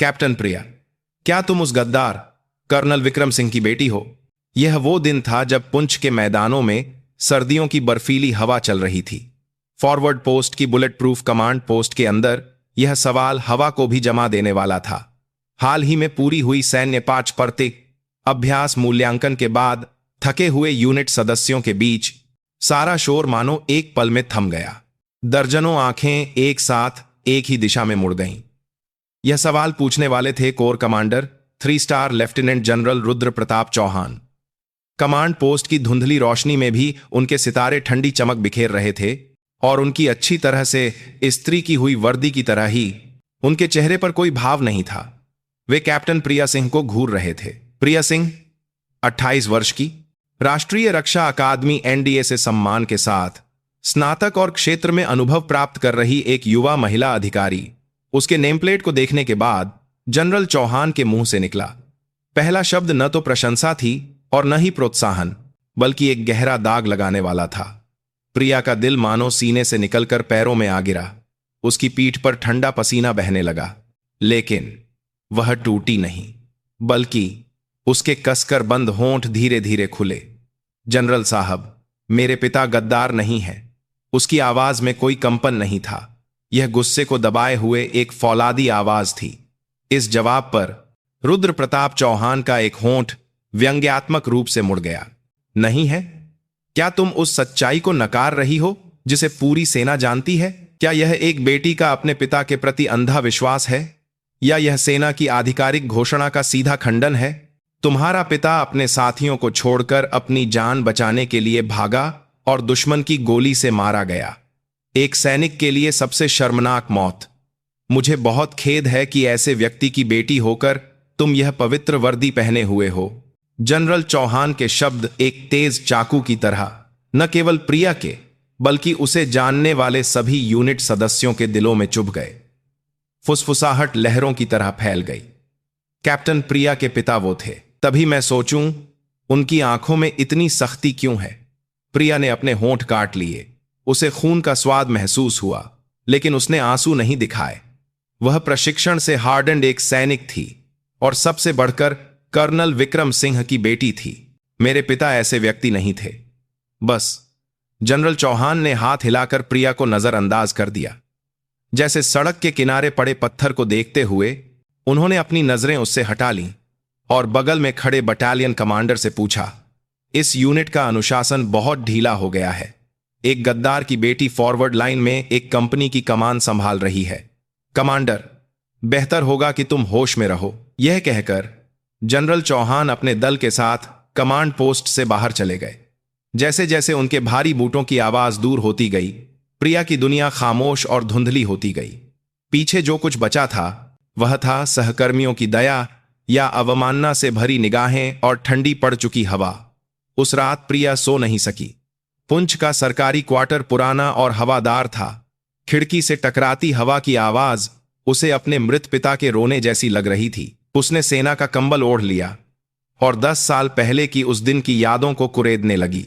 Captain प्रिया, क्या तुम उस गद्दार कर्नल विक्रम सिंह की बेटी हो? यह वो दिन था जब पुंछ के मैदानों में सर्दियों की बर्फीली हवा चल रही थी। फॉरवर्ड पोस्ट की बुलेट प्रूफ कमांड पोस्ट के अंदर यह सवाल हवा को भी जमा देने वाला था। हाल ही में पूरी हुई सैन्य 5 परते अभ्यास मूल्यांकन के बाद थके हुए यूनिट सदस्यों के बीच सारा शोर मानो एक पल में थम गया। दर्जनों आंखें एक साथ एक ही दिशा में मुड़ गईं। यह सवाल पूछने वाले थे core commander 3 star lieutenant general Rudra Pratap Chauhan. Command post की धुंधली रोशनी में भी उनके सितारे ठंडी चमक बिखेर रहे थे और उनकी अच्छी तरह से इस्त्री की हुई वर्दी की तरह ही उनके चेहरे पर कोई भाव नहीं था। वे कैप्टन प्रिया सिंह को घूर रहे थे। प्रिया सिंह 28 वर्ष की, राष्ट्रीय रक्षा अकादमी एनडीए से सम्मान के साथ स्नातक और क्षेत्र में अनुभव प्राप्त कर रही एक युवा महिला अधिकारी। उसके नेमप्लेट को देखने के बाद जनरल चौहान के मुंह से निकला पहला शब्द न तो प्रशंसा थी और न ही प्रोत्साहन, बल्कि एक गहरा दाग लगाने वाला था। प्रिया का दिल मानो सीने से निकलकर पैरों में आ गिरा। उसकी पीठ पर ठंडा पसीना बहने लगा, लेकिन वह टूटी नहीं, बल्कि उसके कसकर बंद होंठ धीरे धीरे खुले। जनरल साहब, मेरे पिता गद्दार नहीं है। उसकी आवाज में कोई कंपन नहीं था। यह गुस्से को दबाए हुए एक फौलादी आवाज थी। इस जवाब पर रुद्र प्रताप चौहान का एक होंठ व्यंग्यात्मक रूप से मुड़ गया। नहीं है? क्या तुम उस सच्चाई को नकार रही हो जिसे पूरी सेना जानती है? क्या यह एक बेटी का अपने पिता के प्रति अंधा विश्वास है, या यह सेना की आधिकारिक घोषणा का सीधा खंडन है? तुम्हारा पिता अपने साथियों को छोड़कर अपनी जान बचाने के लिए भागा और दुश्मन की गोली से मारा गया। एक सैनिक के लिए सबसे शर्मनाक मौत। मुझे बहुत खेद है कि ऐसे व्यक्ति की बेटी होकर तुम यह पवित्र वर्दी पहने हुए हो। जनरल चौहान के शब्द एक तेज चाकू की तरह न केवल प्रिया के, बल्कि उसे जानने वाले सभी यूनिट सदस्यों के दिलों में चुभ गए। फुसफुसाहट लहरों की तरह फैल गई। कैप्टन प्रिया के पिता वो थे। तभी मैं सोचूं, उनकी आंखों में इतनी सख्ती क्यों है? प्रिया ने अपने होंठ काट लिए। उसे खून का स्वाद महसूस हुआ, लेकिन उसने आंसू नहीं दिखाए। वह प्रशिक्षण से हार्डन्ड एक सैनिक थी और सबसे बढ़कर कर्नल विक्रम सिंह की बेटी थी। मेरे पिता ऐसे व्यक्ति नहीं थे। बस। जनरल चौहान ने हाथ हिलाकर प्रिया को नजरअंदाज कर दिया। जैसे सड़क के किनारे पड़े पत्थर को देखते हुए उन्होंने अपनी नजरें उससे हटा लीं और बगल में खड़े बटालियन कमांडर से पूछा, इस यूनिट का अनुशासन बहुत ढीला हो गया है। एक गद्दार की बेटी फॉरवर्ड लाइन में एक कंपनी की कमान संभाल रही है। कमांडर, बेहतर होगा कि तुम होश में रहो। यह कहकर जनरल चौहान अपने दल के साथ कमांड पोस्ट से बाहर चले गए। जैसे जैसे उनके भारी बूटों की आवाज दूर होती गई, प्रिया की दुनिया खामोश और धुंधली होती गई। पीछे जो कुछ बचा था वह था सहकर्मियों की दया या अवमानना से भरी निगाहें और ठंडी पड़ चुकी हवा। उस रात प्रिया सो नहीं सकी। पुंछ का सरकारी क्वार्टर पुराना और हवादार था। खिड़की से टकराती हवा की आवाज उसे अपने मृत पिता के रोने जैसी लग रही थी। उसने सेना का कंबल ओढ़ लिया और 10 साल पहले की उस दिन की यादों को कुरेदने लगी।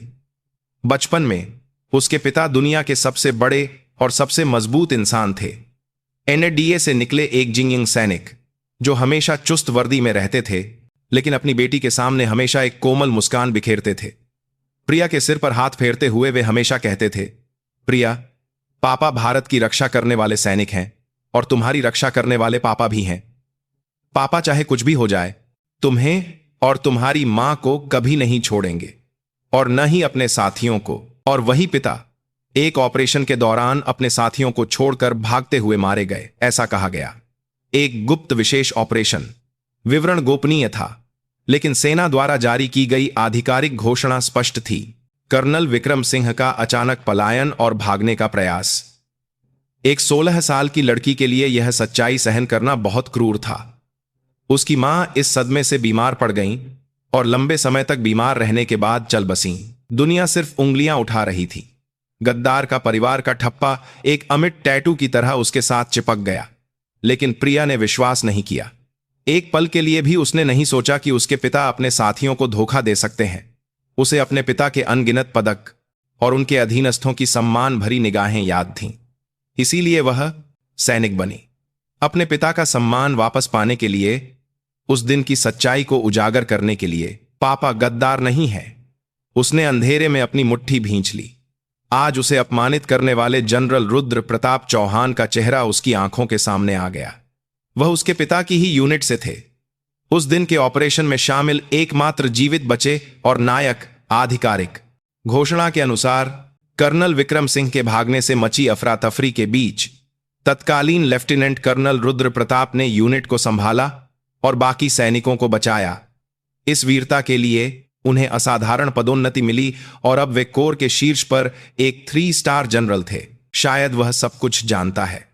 बचपन में उसके पिता दुनिया के सबसे बड़े और सबसे मजबूत इंसान थे। एनडीए से निकले एक जिंगिंग सैनिक जो हमेशा चुस्त वर्दी में रहते थे, लेकिन अपनी बेटी के सामने हमेशा एक कोमल मुस्कान बिखेरते थे। प्रिया के सिर पर हाथ फेरते हुए वे हमेशा कहते थे, प्रिया, पापा भारत की रक्षा करने वाले सैनिक हैं और तुम्हारी रक्षा करने वाले पापा भी हैं। पापा चाहे कुछ भी हो जाए, तुम्हें और तुम्हारी मां को कभी नहीं छोड़ेंगे, और न ही अपने साथियों को। और वही पिता एक ऑपरेशन के दौरान अपने साथियों को छोड़कर भागते हुए मारे गए, ऐसा कहा गया। एक गुप्त विशेष ऑपरेशन। विवरण गोपनीय था, लेकिन सेना द्वारा जारी की गई आधिकारिक घोषणा स्पष्ट थी। कर्नल विक्रम सिंह का अचानक पलायन और भागने का प्रयास। एक 16 साल की लड़की के लिए यह सच्चाई सहन करना बहुत क्रूर था। उसकी मां इस सदमे से बीमार पड़ गईं और लंबे समय तक बीमार रहने के बाद चल बसीं। दुनिया सिर्फ उंगलियां उठा रही थी। गद्दार का परिवार का ठप्पा एक अमिट टैटू की तरह उसके साथ चिपक गया। लेकिन प्रिया ने विश्वास नहीं किया। एक पल के लिए भी उसने नहीं सोचा कि उसके पिता अपने साथियों को धोखा दे सकते हैं। उसे अपने पिता के अनगिनत पदक और उनके अधीनस्थों की सम्मान भरी निगाहें याद थीं। इसीलिए वह सैनिक बनी। अपने पिता का सम्मान वापस पाने के लिए, उस दिन की सच्चाई को उजागर करने के लिए। पापा गद्दार नहीं है। उसने अंधेरे में अपनी मुट्ठी भींच ली। आज उसे अपमानित करने वाले जनरल रुद्र प्रताप चौहान का चेहरा उसकी आंखों के सामने आ गया। वह उसके पिता की ही यूनिट से थे। उस दिन के ऑपरेशन में शामिल एकमात्र जीवित बचे और नायक। आधिकारिक घोषणा के अनुसार कर्नल विक्रम सिंह के भागने से मची अफरा तफरी के बीच तत्कालीन लेफ्टिनेंट कर्नल रुद्र प्रताप ने यूनिट को संभाला और बाकी सैनिकों को बचाया। इस वीरता के लिए उन्हें असाधारण पदोन्नति मिली और अब वे कोर के शीर्ष पर एक 3 स्टार जनरल थे। शायद वह सब कुछ जानता है।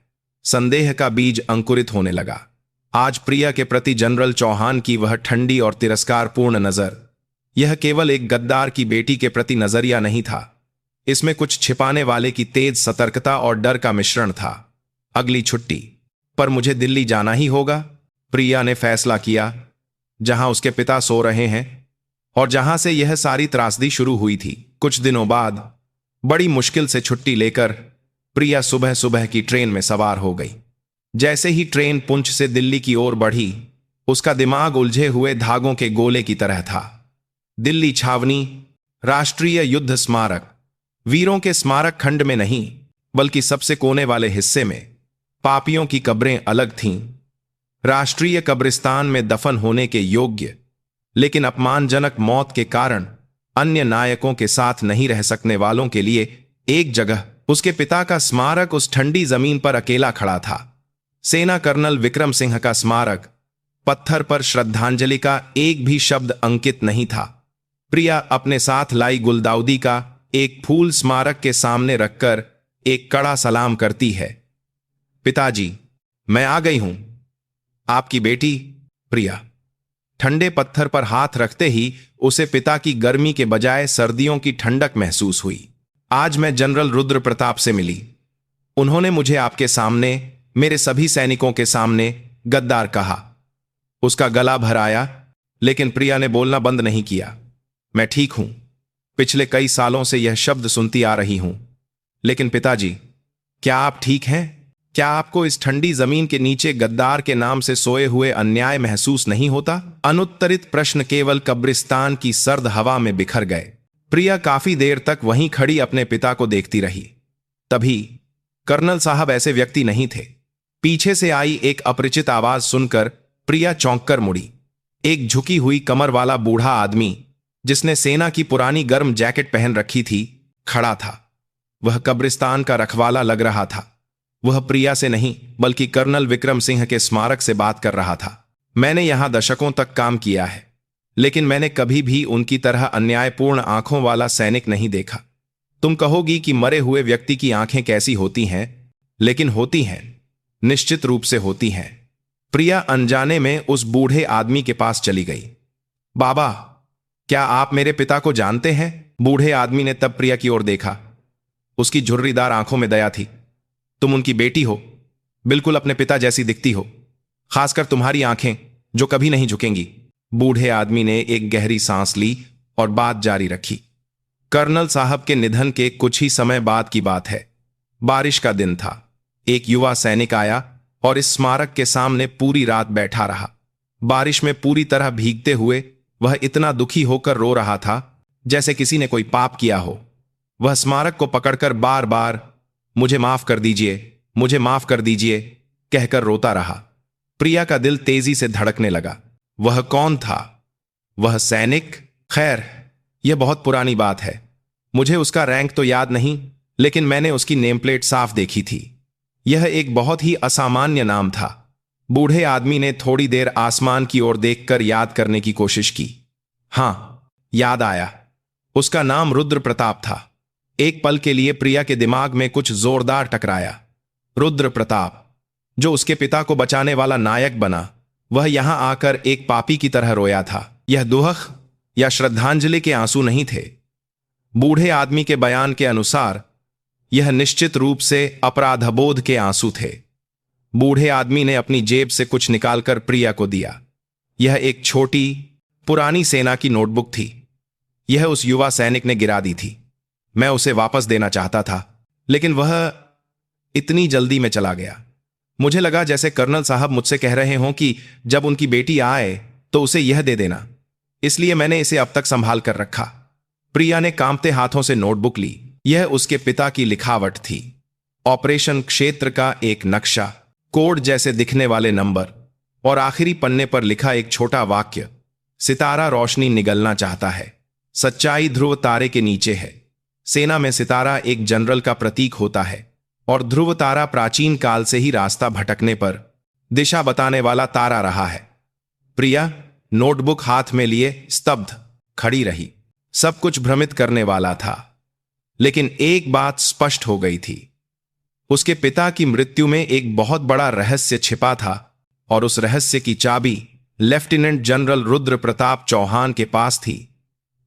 संदेह का बीज अंकुरित होने लगा। आज प्रिया के प्रति जनरल चौहान की वह ठंडी और तिरस्कारपूर्ण नजर, यह केवल एक गद्दार की बेटी के प्रति नजरिया नहीं था। इसमें कुछ छिपाने वाले की तेज सतर्कता और डर का मिश्रण था। अगली छुट्टी पर मुझे दिल्ली जाना ही होगा, प्रिया ने फैसला किया, जहां उसके पिता सो रहे हैं और जहां से यह सारी त्रासदी शुरू हुई थी। कुछ दिनों बाद बड़ी मुश्किल से छुट्टी लेकर प्रिया सुबह सुबह की ट्रेन में सवार हो गई। जैसे ही ट्रेन पुंछ से दिल्ली की ओर बढ़ी, उसका दिमाग उलझे हुए धागों के गोले की तरह था। दिल्ली छावनी, राष्ट्रीय युद्ध स्मारक, वीरों के स्मारक खंड में नहीं बल्कि सबसे कोने वाले हिस्से में पापियों की कब्रें अलग थीं। राष्ट्रीय कब्रिस्तान में दफन होने के योग्य लेकिन अपमानजनक मौत के कारण अन्य नायकों के साथ नहीं रह सकने वालों के लिए एक जगह, उसके पिता का स्मारक उस ठंडी जमीन पर अकेला खड़ा था। सेना कर्नल विक्रम सिंह का स्मारक, पत्थर पर श्रद्धांजलि का एक भी शब्द अंकित नहीं था। प्रिया अपने साथ लाई गुलदाउदी का एक फूल स्मारक के सामने रखकर एक कड़ा सलाम करती है। पिताजी, मैं आ गई हूं। आपकी बेटी प्रिया। ठंडे पत्थर पर हाथ रखते ही उसे पिता की गर्मी के बजाय सर्दियों की ठंडक महसूस हुई। आज मैं जनरल रुद्र प्रताप से मिली। उन्होंने मुझे आपके सामने, मेरे सभी सैनिकों के सामने गद्दार कहा। उसका गला भर आया, लेकिन प्रिया ने बोलना बंद नहीं किया। मैं ठीक हूं। पिछले कई सालों से यह शब्द सुनती आ रही हूं। लेकिन पिताजी, क्या आप ठीक हैं? क्या आपको इस ठंडी जमीन के नीचे गद्दार के नाम से सोए हुए अन्याय महसूस नहीं होता? अनुत्तरित प्रश्न केवल कब्रिस्तान की सर्द हवा में बिखर गए। प्रिया काफी देर तक वहीं खड़ी अपने पिता को देखती रही। तभी कर्नल साहब ऐसे व्यक्ति नहीं थे। पीछे से आई एक अपरिचित आवाज सुनकर प्रिया चौंककर मुड़ी। एक झुकी हुई कमर वाला बूढ़ा आदमी, जिसने सेना की पुरानी गर्म जैकेट पहन रखी थी, खड़ा था। वह कब्रिस्तान का रखवाला लग रहा था। वह प्रिया से नहीं बल्कि कर्नल विक्रम सिंह के स्मारक से बात कर रहा था। मैंने यहां दशकों तक काम किया है, लेकिन मैंने कभी भी उनकी तरह अन्यायपूर्ण आंखों वाला सैनिक नहीं देखा। तुम कहोगी कि मरे हुए व्यक्ति की आंखें कैसी होती हैं, लेकिन होती हैं, निश्चित रूप से होती हैं। प्रिया अनजाने में उस बूढ़े आदमी के पास चली गई। बाबा, क्या आप मेरे पिता को जानते हैं? बूढ़े आदमी ने तब प्रिया की ओर देखा। उसकी झुर्रीदार आंखों में दया थी। तुम उनकी बेटी हो, बिल्कुल अपने पिता जैसी दिखती हो, खासकर तुम्हारी आंखें जो कभी नहीं झुकेंगी। बूढ़े आदमी ने एक गहरी सांस ली और बात जारी रखी। कर्नल साहब के निधन के कुछ ही समय बाद की बात है। बारिश का दिन था। एक युवा सैनिक आया और इस स्मारक के सामने पूरी रात बैठा रहा। बारिश में पूरी तरह भीगते हुए वह इतना दुखी होकर रो रहा था जैसे किसी ने कोई पाप किया हो। वह स्मारक को पकड़कर बार बार मुझे माफ कर दीजिए, मुझे माफ कर दीजिए कहकर रोता रहा। प्रिया का दिल तेजी से धड़कने लगा। वह कौन था? वह सैनिक? खैर, यह बहुत पुरानी बात है। मुझे उसका रैंक तो याद नहीं, लेकिन मैंने उसकी नेम प्लेट साफ देखी थी। यह एक बहुत ही असामान्य नाम था। बूढ़े आदमी ने थोड़ी देर आसमान की ओर देखकर याद करने की कोशिश की। हां, याद आया। उसका नाम रुद्र प्रताप था। एक पल के लिए प्रिया के दिमाग में कुछ जोरदार टकराया। रुद्र प्रताप, जो उसके पिता को बचाने वाला नायक बना, वह यहां आकर एक पापी की तरह रोया था। यह दुहख या श्रद्धांजलि के आंसू नहीं थे। बूढ़े आदमी के बयान के अनुसार यह निश्चित रूप से अपराधबोध के आंसू थे। बूढ़े आदमी ने अपनी जेब से कुछ निकालकर प्रिया को दिया। यह एक छोटी पुरानी सेना की नोटबुक थी। यह उस युवा सैनिक ने गिरा दी थी। मैं उसे वापस देना चाहता था, लेकिन वह इतनी जल्दी में चला गया। मुझे लगा जैसे कर्नल साहब मुझसे कह रहे हों कि जब उनकी बेटी आए तो उसे यह दे देना, इसलिए मैंने इसे अब तक संभाल कर रखा। प्रिया ने कांपते हाथों से नोटबुक ली। यह उसके पिता की लिखावट थी। ऑपरेशन क्षेत्र का एक नक्शा, कोड जैसे दिखने वाले नंबर और आखिरी पन्ने पर लिखा एक छोटा वाक्य, सितारा रोशनी निगलना चाहता है, सच्चाई ध्रुव तारे के नीचे है। सेना में सितारा एक जनरल का प्रतीक होता है और ध्रुव तारा प्राचीन काल से ही रास्ता भटकने पर दिशा बताने वाला तारा रहा है। प्रिया नोटबुक हाथ में लिए स्तब्ध खड़ी रही। सब कुछ भ्रमित करने वाला था, लेकिन एक बात स्पष्ट हो गई थी। उसके पिता की मृत्यु में एक बहुत बड़ा रहस्य छिपा था और उस रहस्य की चाबी लेफ्टिनेंट जनरल रुद्र प्रताप चौहान के पास थी।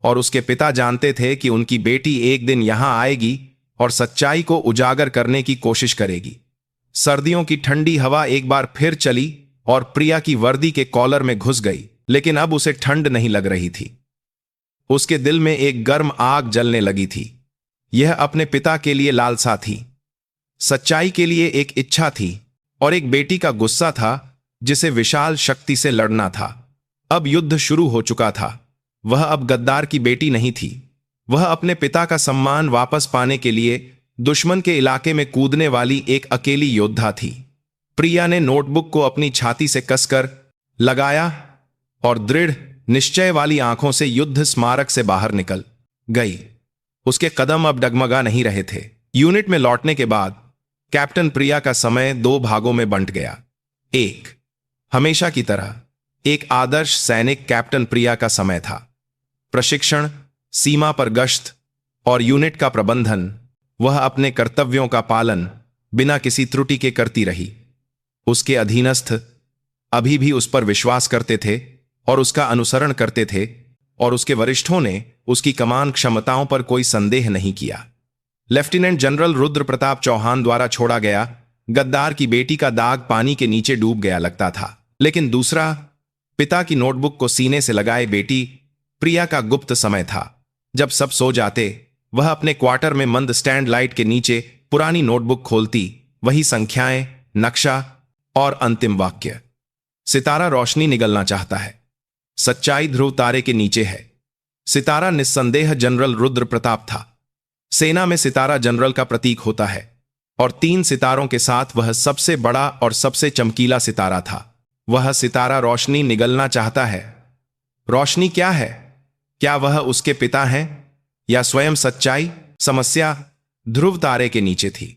और उसके पिता जानते थे कि उनकी बेटी एक दिन यहां आएगी और सच्चाई को उजागर करने की कोशिश करेगी। सर्दियों की ठंडी हवा एक बार फिर चली और प्रिया की वर्दी के कॉलर में घुस गई, लेकिन अब उसे ठंड नहीं लग रही थी। उसके दिल में एक गर्म आग जलने लगी थी। यह अपने पिता के लिए लालसा थी, सच्चाई के लिए एक इच्छा थी और एक बेटी का गुस्सा था जिसे विशाल शक्ति से लड़ना था। अब युद्ध शुरू हो चुका था। वह अब गद्दार की बेटी नहीं थी। वह अपने पिता का सम्मान वापस पाने के लिए दुश्मन के इलाके में कूदने वाली एक अकेली योद्धा थी। प्रिया ने नोटबुक को अपनी छाती से कसकर लगाया और दृढ़ निश्चय वाली आंखों से युद्ध स्मारक से बाहर निकल गई। उसके कदम अब डगमगा नहीं रहे थे। यूनिट में लौटने के बाद कैप्टन प्रिया का समय 2 भागों में बंट गया। एक, हमेशा की तरह एक आदर्श सैनिक कैप्टन प्रिया का समय था। प्रशिक्षण, सीमा पर गश्त और यूनिट का प्रबंधन, वह अपने कर्तव्यों का पालन बिना किसी त्रुटि के करती रही। उसके अधीनस्थ अभी भी उस पर विश्वास करते थे और उसका अनुसरण करते थे और उसके वरिष्ठों ने उसकी कमान क्षमताओं पर कोई संदेह नहीं किया। लेफ्टिनेंट जनरल रुद्र प्रताप चौहान द्वारा छोड़ा गया गद्दार की बेटी का दाग पानी के नीचे डूब गया लगता था। लेकिन दूसरा, पिता की नोटबुक को सीने से लगाए बेटी प्रिया का गुप्त समय था। जब सब सो जाते, वह अपने क्वार्टर में मंद स्टैंड लाइट के नीचे पुरानी नोटबुक खोलती। वही संख्याएं, नक्शा और अंतिम वाक्य, सितारा रोशनी निगलना चाहता है, सच्चाई ध्रुव तारे के नीचे है। सितारा निस्संदेह जनरल रुद्र प्रताप था। सेना में सितारा जनरल का प्रतीक होता है और 3 सितारों के साथ वह सबसे बड़ा और सबसे चमकीला सितारा था। वह सितारा रोशनी निगलना चाहता है। रोशनी क्या है? क्या वह उसके पिता हैं या स्वयं सच्चाई? समस्या ध्रुव तारे के नीचे थी।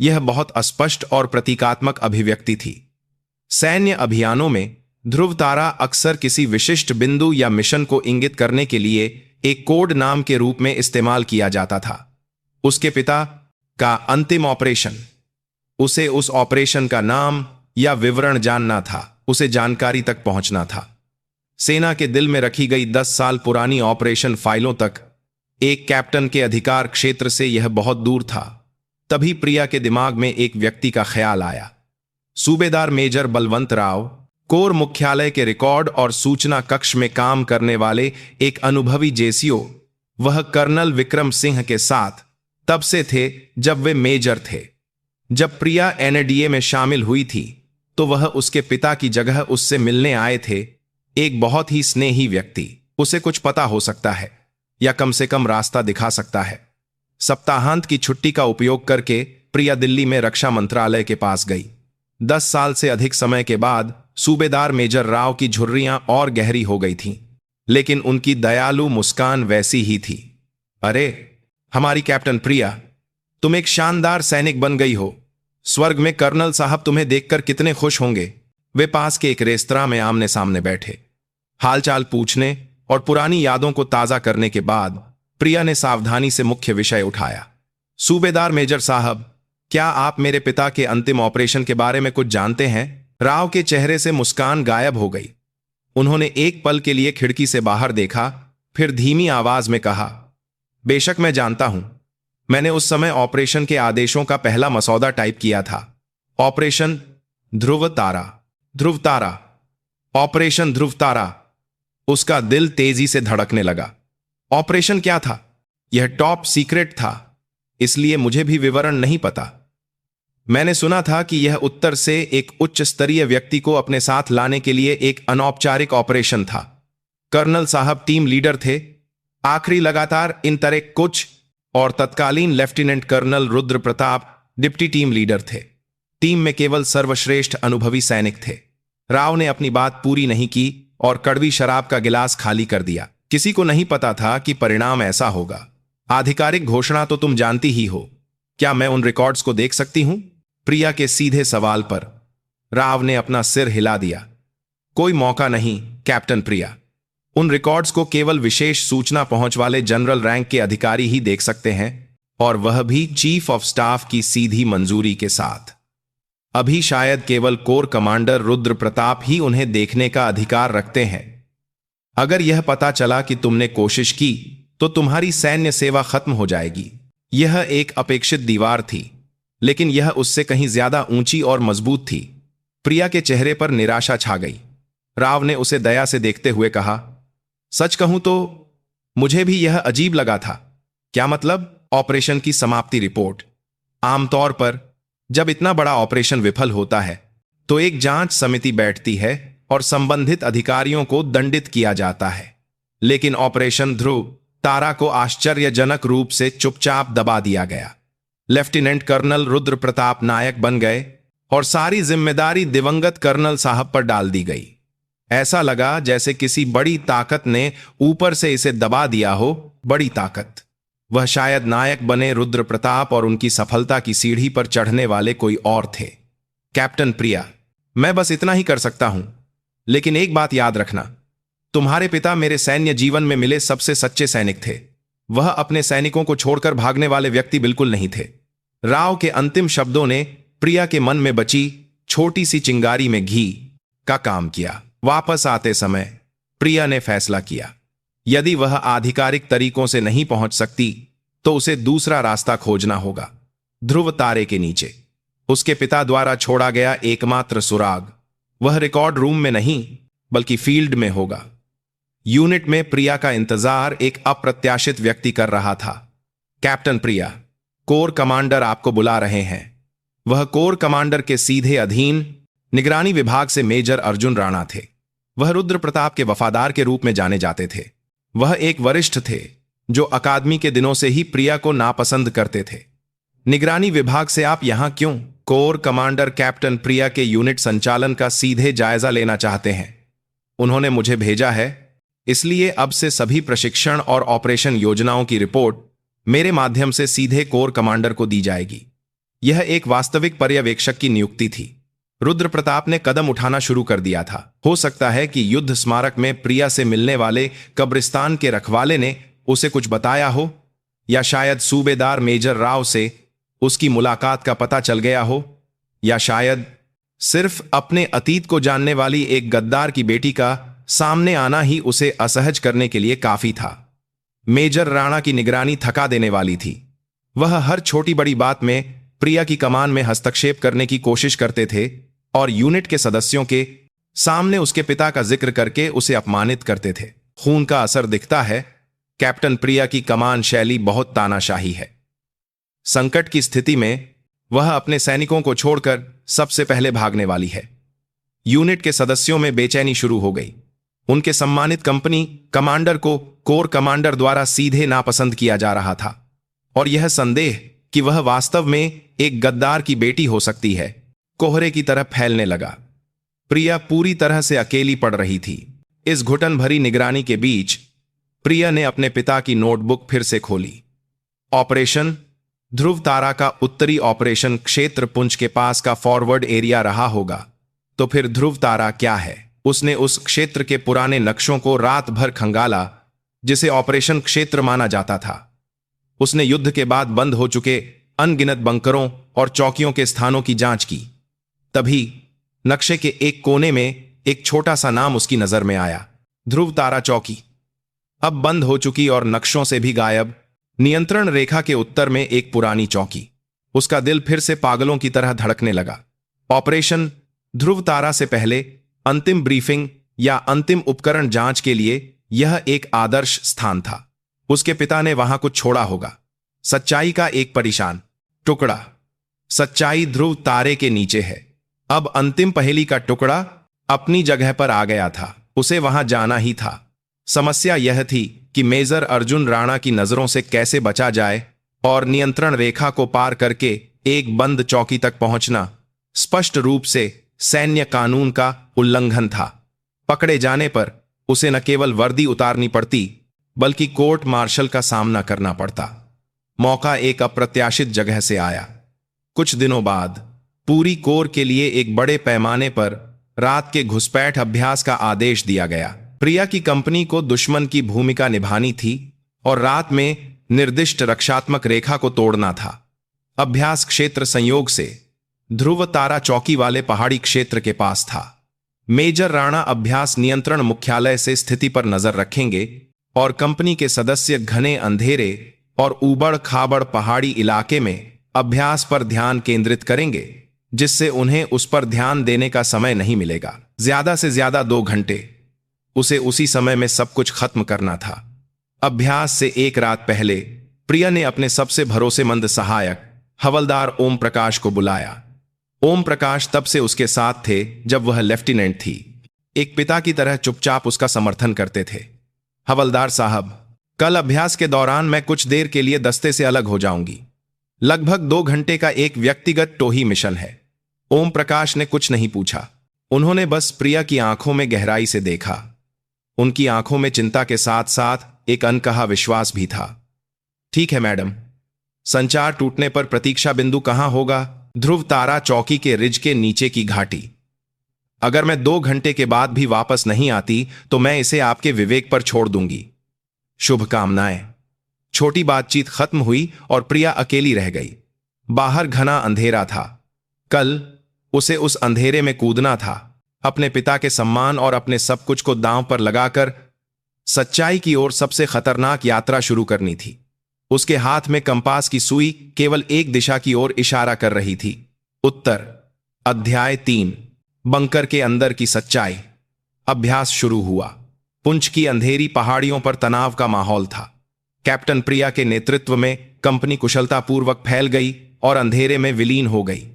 यह बहुत अस्पष्ट और प्रतीकात्मक अभिव्यक्ति थी। सैन्य अभियानों में ध्रुव तारा अक्सर किसी विशिष्ट बिंदु या मिशन को इंगित करने के लिए एक कोड नाम के रूप में इस्तेमाल किया जाता था। उसके पिता का अंतिम ऑपरेशन, उसे उस ऑपरेशन का नाम या विवरण जानना था, उसे जानकारी तक पहुंचना था। सेना के दिल में रखी गई 10 साल पुरानी ऑपरेशन फाइलों तक एक कैप्टन के अधिकार क्षेत्र से यह बहुत दूर था। तभी प्रिया के दिमाग में एक व्यक्ति का ख्याल आया। सूबेदार मेजर बलवंत राव, कोर मुख्यालय के रिकॉर्ड और सूचना कक्ष में काम करने वाले एक अनुभवी जेसीओ। वह कर्नल विक्रम सिंह के साथ तब से थे जब वे मेजर थे। जब प्रिया एनडीए में शामिल हुई थी तो वह उसके पिता की जगह उससे मिलने आए थे। एक बहुत ही स्नेही व्यक्ति। उसे कुछ पता हो सकता है या कम से कम रास्ता दिखा सकता है। सप्ताहांत की छुट्टी का उपयोग करके प्रिया दिल्ली में रक्षा मंत्रालय के पास गई। 10 साल से अधिक समय के बाद सूबेदार मेजर राव की झुर्रियां और गहरी हो गई थीं, लेकिन उनकी दयालु मुस्कान वैसी ही थी। अरे हमारी कैप्टन प्रिया, तुम एक शानदार सैनिक बन गई हो। स्वर्ग में कर्नल साहब तुम्हें देखकर कितने खुश होंगे। वे पास के एक रेस्तरां में आमने सामने बैठे। हालचाल पूछने और पुरानी यादों को ताजा करने के बाद प्रिया ने सावधानी से मुख्य विषय उठाया। सूबेदार मेजर साहब, क्या आप मेरे पिता के अंतिम ऑपरेशन के बारे में कुछ जानते हैं? राव के चेहरे से मुस्कान गायब हो गई। उन्होंने एक पल के लिए खिड़की से बाहर देखा, फिर धीमी आवाज में कहा, बेशक मैं जानता हूं। मैंने उस समय ऑपरेशन के आदेशों का पहला मसौदा टाइप किया था। ऑपरेशन ध्रुव तारा, ध्रुव तारा, ऑपरेशन ध्रुव तारा। उसका दिल तेजी से धड़कने लगा। ऑपरेशन क्या था? यह टॉप सीक्रेट था, इसलिए मुझे भी विवरण नहीं पता। मैंने सुना था कि यह उत्तर से एक उच्च स्तरीय व्यक्ति को अपने साथ लाने के लिए एक अनौपचारिक ऑपरेशन था। कर्नल साहब टीम लीडर थे, आखिरी लगातार इन तरह कुछ, और तत्कालीन lieutenant colonel Rudra Pratap deputy team leader थे। टीम में केवल सर्वश्रेष्ठ अनुभवी सैनिक थे। राव ने अपनी बात पूरी नहीं की और कड़वी शराब का गिलास खाली कर दिया। किसी को नहीं पता था कि परिणाम ऐसा होगा। आधिकारिक घोषणा तो तुम जानती ही हो। क्या मैं उन रिकॉर्ड्स को देख सकती हूं? प्रिया के सीधे सवाल पर राव ने अपना सिर हिला दिया। कोई मौका नहीं कैप्टन प्रिया। उन रिकॉर्ड्स को केवल विशेष सूचना पहुंच वाले जनरल रैंक के अधिकारी ही देख सकते हैं, और वह भी चीफ ऑफ स्टाफ की सीधी मंजूरी के साथ। अभी शायद केवल कोर कमांडर रुद्र प्रताप ही उन्हें देखने का अधिकार रखते हैं। अगर यह पता चला कि तुमने कोशिश की तो तुम्हारी सैन्य सेवा खत्म हो जाएगी। यह एक अपेक्षित दीवार थी, लेकिन यह उससे कहीं ज्यादा ऊंची और मजबूत थी। प्रिया के चेहरे पर निराशा छा गई। राव ने उसे दया से देखते हुए कहा, सच कहूं तो मुझे भी यह अजीब लगा था। क्या मतलब? ऑपरेशन की समाप्ति रिपोर्ट। आमतौर पर जब इतना बड़ा ऑपरेशन विफल होता है तो एक जांच समिति बैठती है और संबंधित अधिकारियों को दंडित किया जाता है, लेकिन ऑपरेशन ध्रुव तारा को आश्चर्यजनक रूप से चुपचाप दबा दिया गया। लेफ्टिनेंट कर्नल रुद्र प्रताप नायक बन गए और सारी जिम्मेदारी दिवंगत कर्नल साहब पर डाल दी गई। ऐसा लगा जैसे किसी बड़ी ताकत ने ऊपर से इसे दबा दिया हो। बड़ी ताकत। वह शायद नायक बने रुद्र प्रताप और उनकी सफलता की सीढ़ी पर चढ़ने वाले कोई और थे। कैप्टन प्रिया, मैं बस इतना ही कर सकता हूं, लेकिन एक बात याद रखना, तुम्हारे पिता मेरे सैन्य जीवन में मिले सबसे सच्चे सैनिक थे। वह अपने सैनिकों को छोड़कर भागने वाले व्यक्ति बिल्कुल नहीं थे। राव के अंतिम शब्दों ने प्रिया के मन में बची छोटी सी चिंगारी में घी का काम किया। वापस आते समय प्रिया ने फैसला किया, यदि वह आधिकारिक तरीकों से नहीं पहुंच सकती तो उसे दूसरा रास्ता खोजना होगा। ध्रुव तारे के नीचे उसके पिता द्वारा छोड़ा गया एकमात्र सुराग, वह रिकॉर्ड रूम में नहीं बल्कि फील्ड में होगा। यूनिट में प्रिया का इंतजार एक अप्रत्याशित व्यक्ति कर रहा था। कैप्टन प्रिया, कोर कमांडर आपको बुला रहे हैं। वह कोर कमांडर के सीधे अधीन निगरानी विभाग से मेजर अर्जुन राणा थे। वह रुद्र प्रताप के वफादार के रूप में जाने जाते थे। वह एक वरिष्ठ थे जो अकादमी के दिनों से ही प्रिया को नापसंद करते थे। निगरानी विभाग से आप यहां क्यों? कोर कमांडर कैप्टन प्रिया के यूनिट संचालन का सीधे जायजा लेना चाहते हैं। उन्होंने मुझे भेजा है, इसलिए अब से सभी प्रशिक्षण और ऑपरेशन योजनाओं की रिपोर्ट मेरे माध्यम से सीधे कोर कमांडर को दी जाएगी। यह एक वास्तविक पर्यवेक्षक की नियुक्ति थी। रुद्र प्रताप ने कदम उठाना शुरू कर दिया था। हो सकता है कि युद्ध स्मारक में प्रिया से मिलने वाले कब्रिस्तान के रखवाले ने उसे कुछ बताया हो, या शायद सूबेदार मेजर राव से उसकी मुलाकात का पता चल गया हो, या शायद सिर्फ अपने अतीत को जानने वाली एक गद्दार की बेटी का सामने आना ही उसे असहज करने के लिए काफी था। मेजर राणा की निगरानी थका देने वाली थी। वह हर छोटी बड़ी बात में प्रिया की कमान में हस्तक्षेप करने की कोशिश करते थे और यूनिट के सदस्यों के सामने उसके पिता का जिक्र करके उसे अपमानित करते थे। खून का असर दिखता है। कैप्टन प्रिया की कमान शैली बहुत तानाशाही है। संकट की स्थिति में वह अपने सैनिकों को छोड़कर सबसे पहले भागने वाली है। यूनिट के सदस्यों में बेचैनी शुरू हो गई। उनके सम्मानित कंपनी कमांडर को कोर कमांडर द्वारा सीधे नापसंद किया जा रहा था, और यह संदेह कि वह वास्तव में एक गद्दार की बेटी हो सकती है कोहरे की तरह फैलने लगा। प्रिया पूरी तरह से अकेली पड़ रही थी। इस घुटन भरी निगरानी के बीच प्रिया ने अपने पिता की नोटबुक फिर से खोली। ऑपरेशन ध्रुव तारा का उत्तरी ऑपरेशन क्षेत्र पुंछ के पास का फॉरवर्ड एरिया रहा होगा। तो फिर ध्रुव तारा क्या है? उसने उस क्षेत्र के पुराने नक्शों को रात भर खंगाला जिसे ऑपरेशन क्षेत्र माना जाता था। उसने युद्ध के बाद बंद हो चुके अनगिनत बंकरों और चौकियों के स्थानों की जांच की। तभी नक्शे के एक कोने में एक छोटा सा नाम उसकी नजर में आया, ध्रुव तारा चौकी। अब बंद हो चुकी और नक्शों से भी गायब, नियंत्रण रेखा के उत्तर में एक पुरानी चौकी। उसका दिल फिर से पागलों की तरह धड़कने लगा। ऑपरेशन ध्रुव तारा से पहले अंतिम ब्रीफिंग या अंतिम उपकरण जांच के लिए यह एक आदर्श स्थान था। उसके पिता ने वहां कुछ छोड़ा होगा, सच्चाई का एक परेशान टुकड़ा। सच्चाई ध्रुव तारे के नीचे है। अब अंतिम पहेली का टुकड़ा अपनी जगह पर आ गया था, उसे वहां जाना ही था। समस्या यह थी कि मेजर अर्जुन राणा की नजरों से कैसे बचा जाए, और नियंत्रण रेखा को पार करके एक बंद चौकी तक पहुंचना स्पष्ट रूप से सैन्य कानून का उल्लंघन था। पकड़े जाने पर उसे न केवल वर्दी उतारनी पड़ती, बल्कि कोर्ट मार्शल का सामना करना पड़ता। मौका एक अप्रत्याशित जगह से आया। कुछ दिनों बाद पूरी कोर के लिए एक बड़े पैमाने पर रात के घुसपैठ अभ्यास का आदेश दिया गया। प्रिया की कंपनी को दुश्मन की भूमिका निभानी थी और रात में निर्दिष्ट रक्षात्मक रेखा को तोड़ना था। अभ्यास क्षेत्र संयोग से ध्रुव तारा चौकी वाले पहाड़ी क्षेत्र के पास था। मेजर राणा अभ्यास नियंत्रण मुख्यालय से स्थिति पर नजर रखेंगे और कंपनी के सदस्य घने अंधेरे और ऊबड़ खाबड़ पहाड़ी इलाके में अभ्यास पर ध्यान केंद्रित करेंगे, जिससे उन्हें उस पर ध्यान देने का समय नहीं मिलेगा। ज्यादा से ज्यादा 2 घंटे। उसे उसी समय में सब कुछ खत्म करना था। अभ्यास से एक रात पहले प्रिया ने अपने सबसे भरोसेमंद सहायक हवलदार ओम प्रकाश को बुलाया। ओम प्रकाश तब से उसके साथ थे जब वह लेफ्टिनेंट थी। एक पिता की तरह चुपचाप उसका समर्थन करते थे। हवलदार साहब, कल अभ्यास के दौरान मैं कुछ देर के लिए दस्ते से अलग हो जाऊंगी। लगभग 2 घंटे का एक व्यक्तिगत टोही मिशन है। ओम प्रकाश ने कुछ नहीं पूछा। उन्होंने बस प्रिया की आंखों में गहराई से देखा। उनकी आंखों में चिंता के साथ साथ एक अनकहा विश्वास भी था। ठीक है मैडम। संचार टूटने पर प्रतीक्षा बिंदु कहां होगा? ध्रुव तारा चौकी के रिज के नीचे की घाटी। अगर मैं 2 घंटे के बाद भी वापस नहीं आती तो मैं इसे आपके विवेक पर छोड़ दूंगी। शुभकामनाएं। छोटी बातचीत खत्म हुई और प्रिया अकेली रह गई। बाहर घना अंधेरा था। कल उसे उस अंधेरे में कूदना था, अपने पिता के सम्मान और अपने सब कुछ को दांव पर लगाकर सच्चाई की ओर सबसे खतरनाक यात्रा शुरू करनी थी। उसके हाथ में कंपास की सुई केवल एक दिशा की ओर इशारा कर रही थी, उत्तर। अध्याय 3, बंकर के अंदर की सच्चाई। अभ्यास शुरू हुआ। पुंछ की अंधेरी पहाड़ियों पर तनाव का माहौल था। कैप्टन प्रिया के नेतृत्व में कंपनी कुशलतापूर्वक फैल गई और अंधेरे में विलीन हो गई।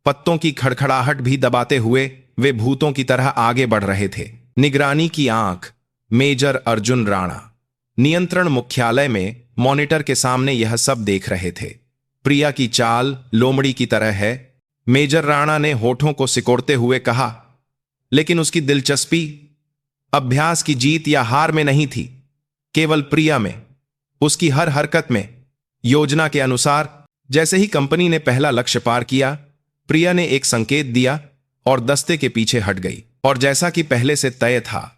पत्तों की खड़खड़ाहट भी दबाते हुए वे भूतों की तरह आगे बढ़ रहे थे। निगरानी की आंख। मेजर अर्जुन राणा नियंत्रण मुख्यालय में मॉनिटर के सामने यह सब देख रहे थे। प्रिया की चाल लोमड़ी की तरह है, मेजर राणा ने होठों को सिकोड़ते हुए कहा, लेकिन उसकी दिलचस्पी अभ्यास की जीत या हार में नहीं थी, केवल प्रिया में, उसकी हर हरकत में। योजना के अनुसार जैसे ही कंपनी ने पहला लक्ष्य पार किया, प्रिया ने एक संकेत दिया और दस्ते के पीछे हट गई। और जैसा कि पहले से तय था,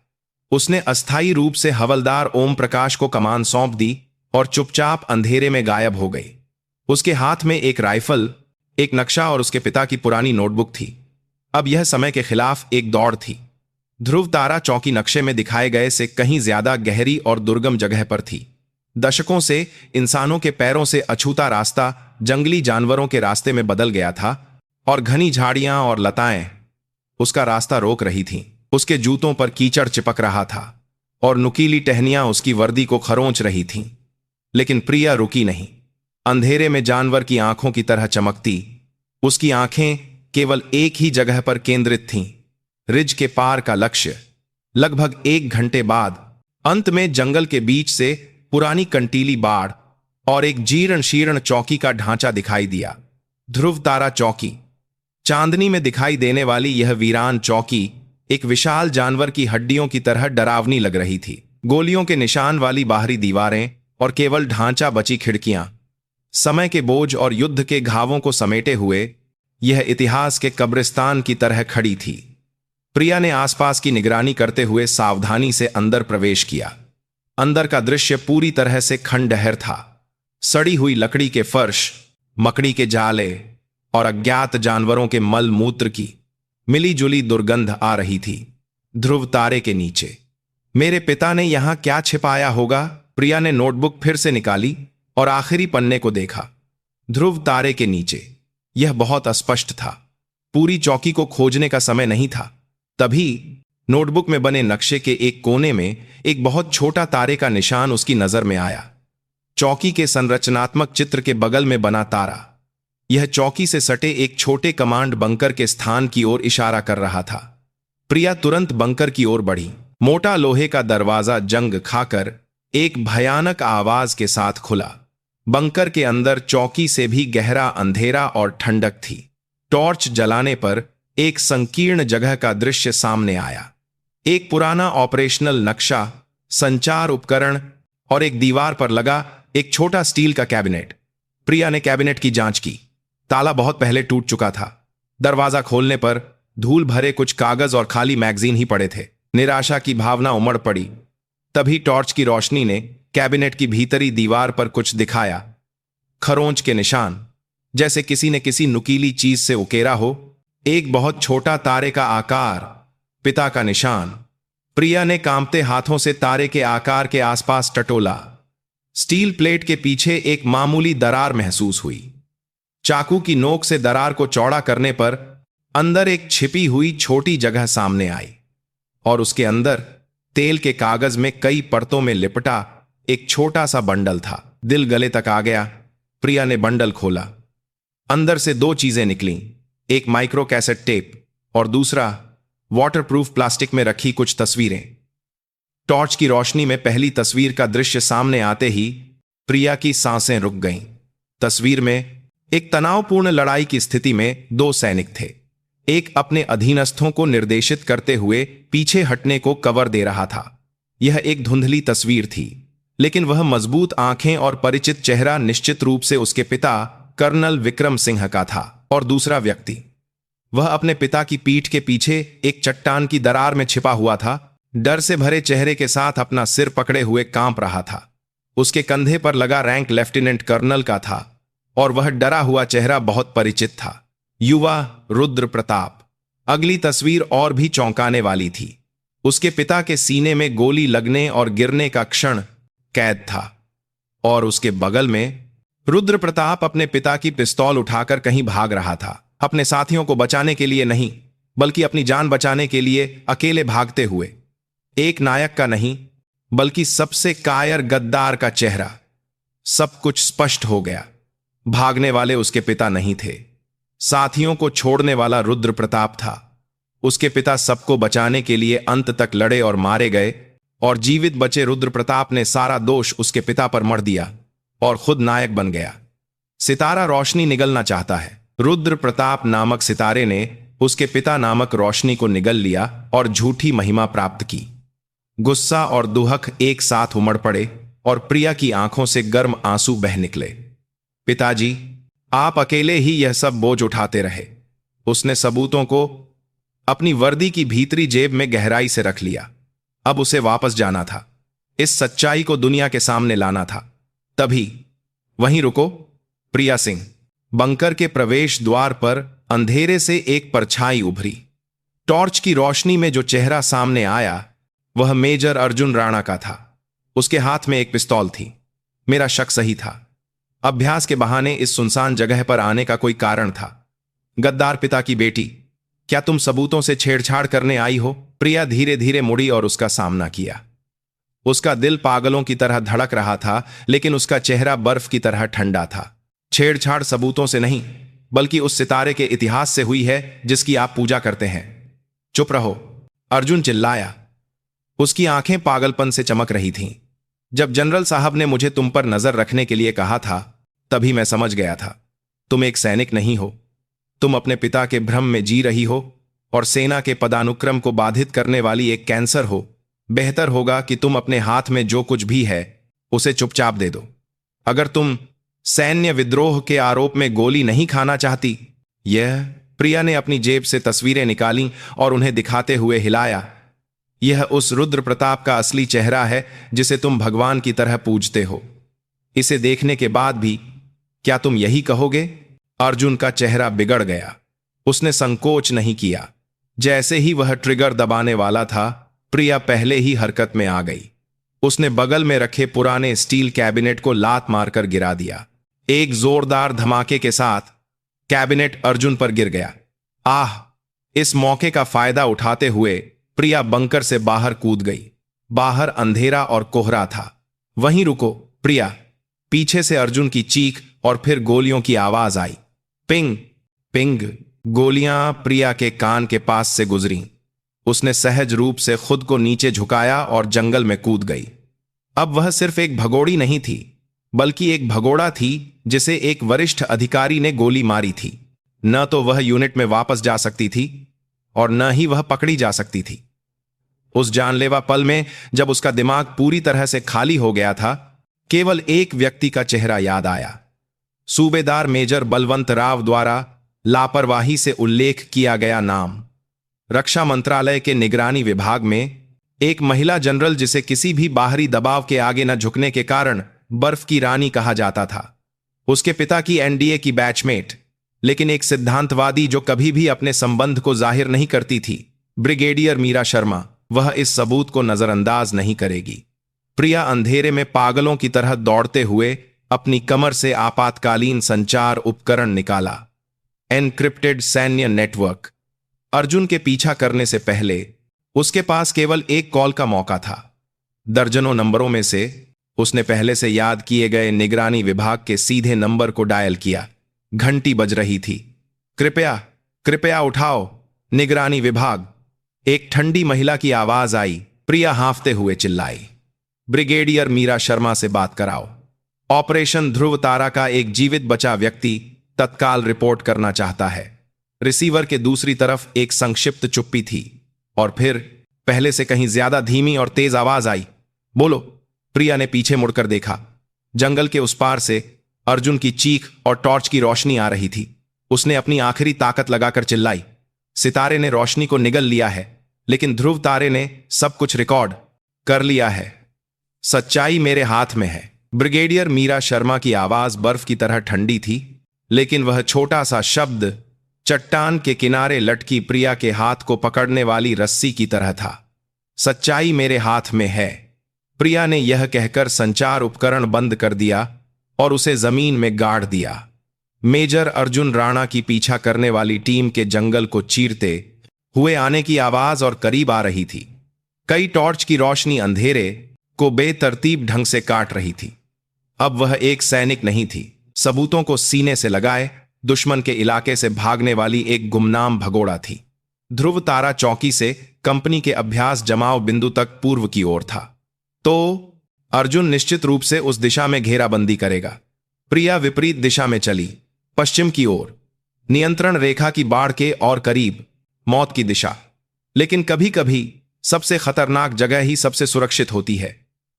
उसने अस्थायी रूप से हवलदार ओम प्रकाश को कमान सौंप दी और चुपचाप अंधेरे में गायब हो गई। उसके हाथ में एक राइफल, एक नक्शा और उसके पिता की पुरानी नोटबुक थी। अब यह समय के खिलाफ एक दौड़ थी। ध्रुव तारा चौकी नक्शे में दिखाए गए से कहीं ज्यादा गहरी और दुर्गम जगह पर थी। दशकों से इंसानों के पैरों से अछूता रास्ता जंगली जानवरों के रास्ते में बदल गया था और घनी झाड़ियां और लताएं उसका रास्ता रोक रही थीं। उसके जूतों पर कीचड़ चिपक रहा था और नुकीली टहनियां उसकी वर्दी को खरोंच रही थीं। लेकिन प्रिया रुकी नहीं। अंधेरे में जानवर की आंखों की तरह चमकती उसकी आंखें केवल एक ही जगह पर केंद्रित थीं, रिज के पार का लक्ष्य। लगभग 1 घंटे बाद अंत में जंगल के बीच से पुरानी कंटीली बाड़ और एक जीर्ण शीर्ण चौकी का ढांचा दिखाई दिया। ध्रुव तारा चौकी। चांदनी में दिखाई देने वाली यह वीरान चौकी एक विशाल जानवर की हड्डियों की तरह डरावनी लग रही थी। गोलियों के निशान वाली बाहरी दीवारें और केवल ढांचा बची खिड़कियां, समय के बोझ और युद्ध के घावों को समेटे हुए यह इतिहास के कब्रिस्तान की तरह खड़ी थी। प्रिया ने आसपास की निगरानी करते हुए सावधानी से अंदर प्रवेश किया। अंदर का दृश्य पूरी तरह से खंडहर था। सड़ी हुई लकड़ी के फर्श, मकड़ी के जाले और अज्ञात जानवरों के मल मूत्र की मिली जुली दुर्गंध आ रही थी। ध्रुव तारे के नीचे। मेरे पिता ने यहां क्या छिपाया होगा? प्रिया ने नोटबुक फिर से निकाली और आखिरी पन्ने को देखा। ध्रुव तारे के नीचे। यह बहुत अस्पष्ट था। पूरी चौकी को खोजने का समय नहीं था। तभी नोटबुक में बने नक्शे के एक कोने में एक बहुत छोटा तारे का निशान उसकी नजर में आया। चौकी के संरचनात्मक चित्र के बगल में बना तारा। यह चौकी से सटे एक छोटे कमांड बंकर के स्थान की ओर इशारा कर रहा था। प्रिया तुरंत बंकर की ओर बढ़ी। मोटा लोहे का दरवाजा जंग खाकर एक भयानक आवाज के साथ खुला। बंकर के अंदर चौकी से भी गहरा अंधेरा और ठंडक थी। टॉर्च जलाने पर एक संकीर्ण जगह का दृश्य सामने आया। एक पुराना ऑपरेशनल नक्शा, संचार उपकरण और एक दीवार पर लगा एक छोटा स्टील का कैबिनेट। प्रिया ने कैबिनेट की जांच की। ताला बहुत पहले टूट चुका था। दरवाजा खोलने पर धूल भरे कुछ कागज और खाली मैगजीन ही पड़े थे। निराशा की भावना उमड़ पड़ी। तभी टॉर्च की रोशनी ने कैबिनेट की भीतरी दीवार पर कुछ दिखाया। खरोंच के निशान, जैसे किसी ने किसी नुकीली चीज से उकेरा हो। एक बहुत छोटा तारे का आकार, पिता का निशान। प्रिया ने कांपते हाथों से तारे के आकार के आसपास टटोला। स्टील प्लेट के पीछे एक मामूली दरार महसूस हुई। चाकू की नोक से दरार को चौड़ा करने पर अंदर एक छिपी हुई छोटी जगह सामने आई और उसके अंदर तेल के कागज में कई परतों में लिपटा एक छोटा सा बंडल था। दिल गले तक आ गया। प्रिया ने बंडल खोला। अंदर से दो चीजें निकलीं, एक माइक्रो कैसेट टेप और दूसरा वाटरप्रूफ प्लास्टिक में रखी कुछ तस्वीरें। टॉर्च की रोशनी में पहली तस्वीर का दृश्य सामने आते ही प्रिया की सांसें रुक गईं। तस्वीर में एक तनावपूर्ण लड़ाई की स्थिति में दो सैनिक थे। एक अपने अधीनस्थों को निर्देशित करते हुए पीछे हटने को कवर दे रहा था। यह एक धुंधली तस्वीर थी, लेकिन वह मजबूत आंखें और परिचित चेहरा निश्चित रूप से उसके पिता कर्नल विक्रम सिंह का था। और दूसरा व्यक्ति, वह अपने पिता की पीठ के पीछे एक चट्टान की दरार में छिपा हुआ था। डर से भरे चेहरे के साथ अपना सिर पकड़े हुए कांप रहा था। उसके कंधे पर लगा रैंक लेफ्टिनेंट कर्नल का था और वह डरा हुआ चेहरा बहुत परिचित था। युवा रुद्र प्रताप। अगली तस्वीर और भी चौंकाने वाली थी। उसके पिता के सीने में गोली लगने और गिरने का क्षण कैद था और उसके बगल में रुद्र प्रताप अपने पिता की पिस्तौल उठाकर कहीं भाग रहा था। अपने साथियों को बचाने के लिए नहीं, बल्कि अपनी जान बचाने के लिए अकेले भागते हुए। एक नायक का नहीं, बल्कि सबसे कायर गद्दार का चेहरा। सब कुछ स्पष्ट हो गया। भागने वाले उसके पिता नहीं थे, साथियों को छोड़ने वाला रुद्र प्रताप था। उसके पिता सबको बचाने के लिए अंत तक लड़े और मारे गए, और जीवित बचे रुद्र प्रताप ने सारा दोष उसके पिता पर मढ़ दिया और खुद नायक बन गया। सितारा रोशनी निगलना चाहता है। रुद्र प्रताप नामक सितारे ने उसके पिता नामक रोशनी को निगल लिया और झूठी महिमा प्राप्त की। गुस्सा और दुहक एक साथ उमड़ पड़े और प्रिया की आंखों से गर्म आंसू बह निकले। पिताजी, आप अकेले ही यह सब बोझ उठाते रहे। उसने सबूतों को अपनी वर्दी की भीतरी जेब में गहराई से रख लिया। अब उसे वापस जाना था, इस सच्चाई को दुनिया के सामने लाना था। तभी वहीं रुको, प्रिया सिंह। बंकर के प्रवेश द्वार पर अंधेरे से एक परछाई उभरी। टॉर्च की रोशनी में जो चेहरा सामने आया वह मेजर अर्जुन राणा का था। उसके हाथ में एक पिस्तौल थी। मेरा शक सही था। अभ्यास के बहाने इस सुनसान जगह पर आने का कोई कारण था। गद्दार पिता की बेटी, क्या तुम सबूतों से छेड़छाड़ करने आई हो? प्रिया धीरे धीरे मुड़ी और उसका सामना किया। उसका दिल पागलों की तरह धड़क रहा था, लेकिन उसका चेहरा बर्फ की तरह ठंडा था। छेड़छाड़ सबूतों से नहीं, बल्कि उस सितारे के इतिहास से हुई है जिसकी आप पूजा करते हैं। चुप रहो, अर्जुन चिल्लाया। उसकी आंखें पागलपन से चमक रही थीं। जब जनरल साहब ने मुझे तुम पर नजर रखने के लिए कहा था, तभी मैं समझ गया था। तुम एक सैनिक नहीं हो, तुम अपने पिता के भ्रम में जी रही हो और सेना के पदानुक्रम को बाधित करने वाली एक कैंसर हो। बेहतर होगा कि तुम अपने हाथ में जो कुछ भी है उसे चुपचाप दे दो। अगर तुम सैन्य विद्रोह के आरोप में गोली नहीं खाना चाहती। यह प्रिया ने अपनी जेब से तस्वीरें निकालीं और उन्हें दिखाते हुए हिलाया। यह उस रुद्र प्रताप का असली चेहरा है जिसे तुम भगवान की तरह पूजते हो। इसे देखने के बाद भी क्या तुम यही कहोगे? अर्जुन का चेहरा बिगड़ गया। उसने संकोच नहीं किया। जैसे ही वह ट्रिगर दबाने वाला था, प्रिया पहले ही हरकत में आ गई। उसने बगल में रखे पुराने स्टील कैबिनेट को लात मारकर गिरा दिया। एक जोरदार धमाके के साथ कैबिनेट अर्जुन पर गिर गया। आह! इस मौके का फायदा उठाते हुए प्रिया बंकर से बाहर कूद गई। बाहर अंधेरा और कोहरा था। वहीं रुको, प्रिया। पीछे से अर्जुन की चीख और फिर गोलियों की आवाज आई। पिंग पिंग गोलियां प्रिया के कान के पास से गुजरी। उसने सहज रूप से खुद को नीचे झुकाया और जंगल में कूद गई। अब वह सिर्फ एक भगोड़ी नहीं थी, बल्कि एक भगोड़ा थी जिसे एक वरिष्ठ अधिकारी ने गोली मारी थी। न तो वह यूनिट में वापस जा सकती थी और न ही वह पकड़ी जा सकती थी। उस जानलेवा पल में जब उसका दिमाग पूरी तरह से खाली हो गया था, केवल एक व्यक्ति का चेहरा याद आया। सूबेदार मेजर बलवंत राव द्वारा लापरवाही से उल्लेख किया गया नाम। रक्षा मंत्रालय के निगरानी विभाग में एक महिला जनरल जिसे किसी भी बाहरी दबाव के आगे न झुकने के कारण बर्फ की रानी कहा जाता था। उसके पिता की एनडीए की बैचमेट, लेकिन एक सिद्धांतवादी जो कभी भी अपने संबंध को जाहिर नहीं करती थी, ब्रिगेडियर मीरा शर्मा। वह इस सबूत को नजरअंदाज नहीं करेगी। प्रिया अंधेरे में पागलों की तरह दौड़ते हुए अपनी कमर से आपातकालीन संचार उपकरण निकाला। एनक्रिप्टेड सैन्य नेटवर्क। अर्जुन के पीछा करने से पहले उसके पास केवल एक कॉल का मौका था। दर्जनों नंबरों में से उसने पहले से याद किए गए निगरानी विभाग के सीधे नंबर को डायल किया। घंटी बज रही थी। कृपया कृपया उठाओ, निगरानी विभाग। एक ठंडी महिला की आवाज आई। प्रिया हांफते हुए चिल्लाई, ब्रिगेडियर मीरा शर्मा से बात कराओ। ऑपरेशन ध्रुव तारा का एक जीवित बचा व्यक्ति तत्काल रिपोर्ट करना चाहता है। रिसीवर के दूसरी तरफ एक संक्षिप्त चुप्पी थी और फिर पहले से कहीं ज्यादा धीमी और तेज आवाज आई, बोलो। प्रिया ने पीछे मुड़कर देखा। जंगल के उस पार से अर्जुन की चीख और टॉर्च की रोशनी आ रही थी। उसने अपनी आखिरी ताकत लगाकर चिल्लाई, सितारे ने रोशनी को निगल लिया है, लेकिन ध्रुव तारे ने सब कुछ रिकॉर्ड कर लिया है। सच्चाई मेरे हाथ में है। ब्रिगेडियर मीरा शर्मा की आवाज बर्फ की तरह ठंडी थी, लेकिन वह छोटा सा शब्द चट्टान के किनारे लटकी प्रिया के हाथ को पकड़ने वाली रस्सी की तरह था। सच्चाई मेरे हाथ में है। प्रिया ने यह कहकर संचार उपकरण बंद कर दिया और उसे जमीन में गाड़ दिया। मेजर अर्जुन राणा की पीछा करने वाली टीम के जंगल को चीरते हुए आने की आवाज और करीब आ रही थी। कई टॉर्च की रोशनी अंधेरे को बेतरतीब ढंग से काट रही थी। अब वह एक सैनिक नहीं थी, सबूतों को सीने से लगाए दुश्मन के इलाके से भागने वाली एक गुमनाम भगोड़ा थी। ध्रुव तारा चौकी से कंपनी के अभ्यास जमाव बिंदु तक पूर्व की ओर था, तो अर्जुन निश्चित रूप से उस दिशा में घेराबंदी करेगा। प्रिया विपरीत दिशा में चली, पश्चिम की ओर, नियंत्रण रेखा की बाढ़ के और करीब, मौत की दिशा। लेकिन कभी कभी सबसे खतरनाक जगह ही सबसे सुरक्षित होती है।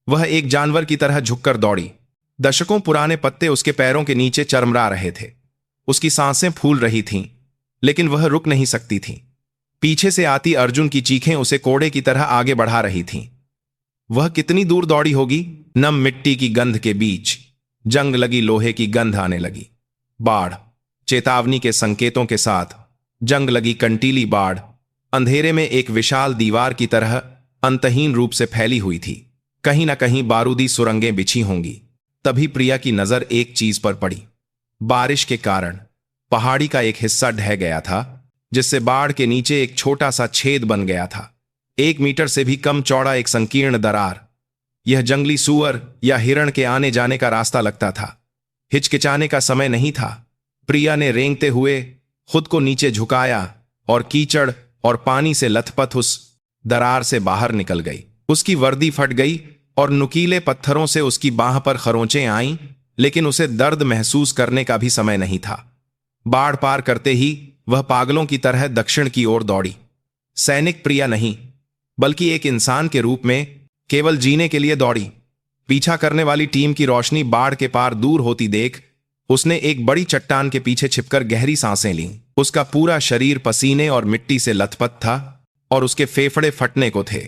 वह एक जानवर की तरह झुककर दौड़ी। दशकों पुराने पत्ते उसके पैरों के नीचे चरमरा रहे थे। उसकी सांसें फूल रही थीं, लेकिन वह रुक नहीं सकती थी। पीछे से आती अर्जुन की चीखें उसे कोड़े की तरह आगे बढ़ा रही थीं। वह कितनी दूर दौड़ी होगी? नम मिट्टी की गंध के बीच जंग लगी लोहे की गंध आने लगी। बाढ़, चेतावनी के संकेतों के साथ जंग लगी कंटीली बाढ़ अंधेरे में एक विशाल दीवार की तरह अंतहीन रूप से फैली हुई थी। कहीं ना कहीं बारूदी सुरंगें बिछी होंगी। तभी प्रिया की नजर एक चीज पर पड़ी। बारिश के कारण पहाड़ी का एक हिस्सा ढह गया था, जिससे बाढ़ के नीचे एक छोटा सा छेद बन गया था। 1 मीटर से भी कम चौड़ा एक संकीर्ण दरार। यह जंगली सूअर या हिरण के आने जाने का रास्ता लगता था। हिचकिचाने का समय नहीं था। प्रिया ने रेंगते हुए खुद को नीचे झुकाया और कीचड़ और पानी से लथपथ उस दरार से बाहर निकल गई। उसकी वर्दी फट गई और नुकीले पत्थरों से उसकी बाह पर खरोंचें आईं, लेकिन उसे दर्द महसूस करने का भी समय नहीं था। बाढ़ पार करते ही वह पागलों की तरह दक्षिण की ओर दौड़ी। सैनिक प्रिया नहीं, बल्कि एक इंसान के रूप में केवल जीने के लिए दौड़ी। पीछा करने वाली टीम की रोशनी बाढ़ के पार दूर होती देख उसने एक बड़ी चट्टान के पीछे छिपकर गहरी सांसें लीं। उसका पूरा शरीर पसीने और मिट्टी से लथपथ था और उसके फेफड़े फटने को थे,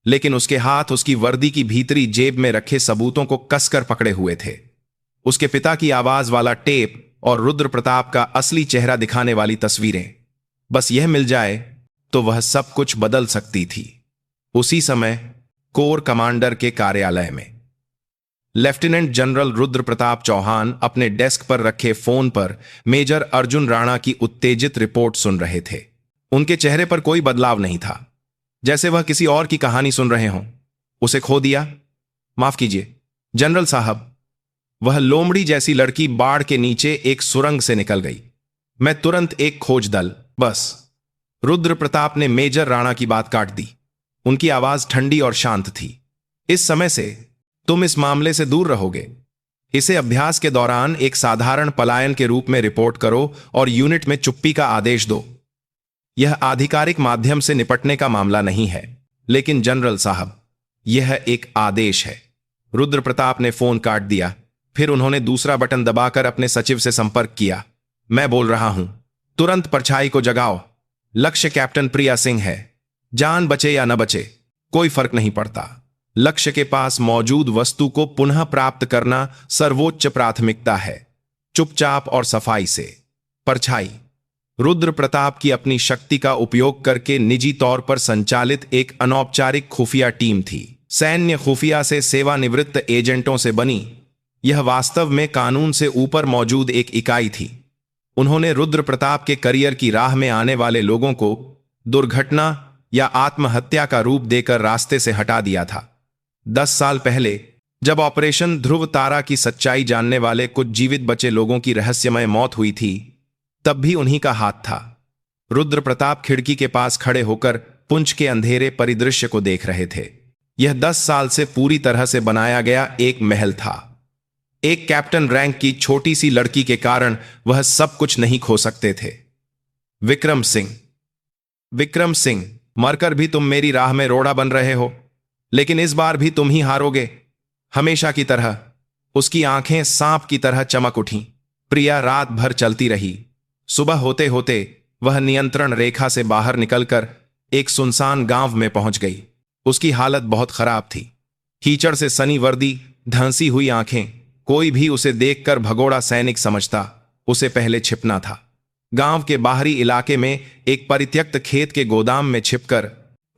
लेकिन उसके हाथ उसकी वर्दी की भीतरी जेब में रखे सबूतों को कसकर पकड़े हुए थे। उसके पिता की आवाज वाला टेप और रुद्र प्रताप का असली चेहरा दिखाने वाली तस्वीरें। बस यह मिल जाए तो वह सब कुछ बदल सकती थी। उसी समय कोर कमांडर के कार्यालय में लेफ्टिनेंट जनरल रुद्र प्रताप चौहान अपने डेस्क पर रखे फोन पर मेजर अर्जुन राणा की उत्तेजित रिपोर्ट सुन रहे थे। उनके चेहरे पर कोई बदलाव नहीं था, जैसे वह किसी और की कहानी सुन रहे हों। उसे खो दिया? माफ कीजिए जनरल साहब। वह लोमड़ी जैसी लड़की बाढ़ के नीचे एक सुरंग से निकल गई। मैं तुरंत एक खोज दल, बस। रुद्र प्रताप ने मेजर राणा की बात काट दी। उनकी आवाज ठंडी और शांत थी। इस समय से तुम इस मामले से दूर रहोगे। इसे अभ्यास के दौरान एक साधारण पलायन के रूप में रिपोर्ट करो और यूनिट में चुप्पी का आदेश दो। यह आधिकारिक माध्यम से निपटने का मामला नहीं है, लेकिन जनरल साहब, यह एक आदेश है। रुद्र प्रताप ने फोन काट दिया। फिर उन्होंने दूसरा बटन दबाकर अपने सचिव से संपर्क किया। मैं बोल रहा हूं, तुरंत परछाई को जगाओ। लक्ष्य कैप्टन प्रिया सिंह है। जान बचे या न बचे, कोई फर्क नहीं पड़ता। लक्ष्य के पास मौजूद वस्तु को पुनः प्राप्त करना सर्वोच्च प्राथमिकता है, चुपचाप और सफाई से। परछाई रुद्र प्रताप की अपनी शक्ति का उपयोग करके निजी तौर पर संचालित एक अनौपचारिक खुफिया टीम थी। सैन्य खुफिया से सेवानिवृत्त एजेंटों से बनी, यह वास्तव में कानून से ऊपर मौजूद एक इकाई थी। उन्होंने रुद्र प्रताप के करियर की राह में आने वाले लोगों को दुर्घटना या आत्महत्या का रूप देकर रास्ते से हटा दिया था। 10 साल पहले जब ऑपरेशन ध्रुव तारा की सच्चाई जानने वाले कुछ जीवित बचे लोगों की रहस्यमय मौत हुई थी, तब भी उन्हीं का हाथ था। रुद्र प्रताप खिड़की के पास खड़े होकर पुंछ के अंधेरे परिदृश्य को देख रहे थे। यह 10 साल से पूरी तरह से बनाया गया एक महल था। एक कैप्टन रैंक की छोटी सी लड़की के कारण वह सब कुछ नहीं खो सकते थे। विक्रम सिंह, विक्रम सिंह, मरकर भी तुम मेरी राह में रोड़ा बन रहे हो, लेकिन इस बार भी तुम ही हारोगे, हमेशा की तरह। उसकी आंखें सांप की तरह चमक उठीं। प्रिया रात भर चलती रही। सुबह होते होते वह नियंत्रण रेखा से बाहर निकलकर एक सुनसान गांव में पहुंच गई। उसकी हालत बहुत खराब थी। कीचड़ से सनी वर्दी, धंसी हुई आंखें। कोई भी उसे देखकर भगोड़ा सैनिक समझता। उसे पहले छिपना था। गांव के बाहरी इलाके में एक परित्यक्त खेत के गोदाम में छिपकर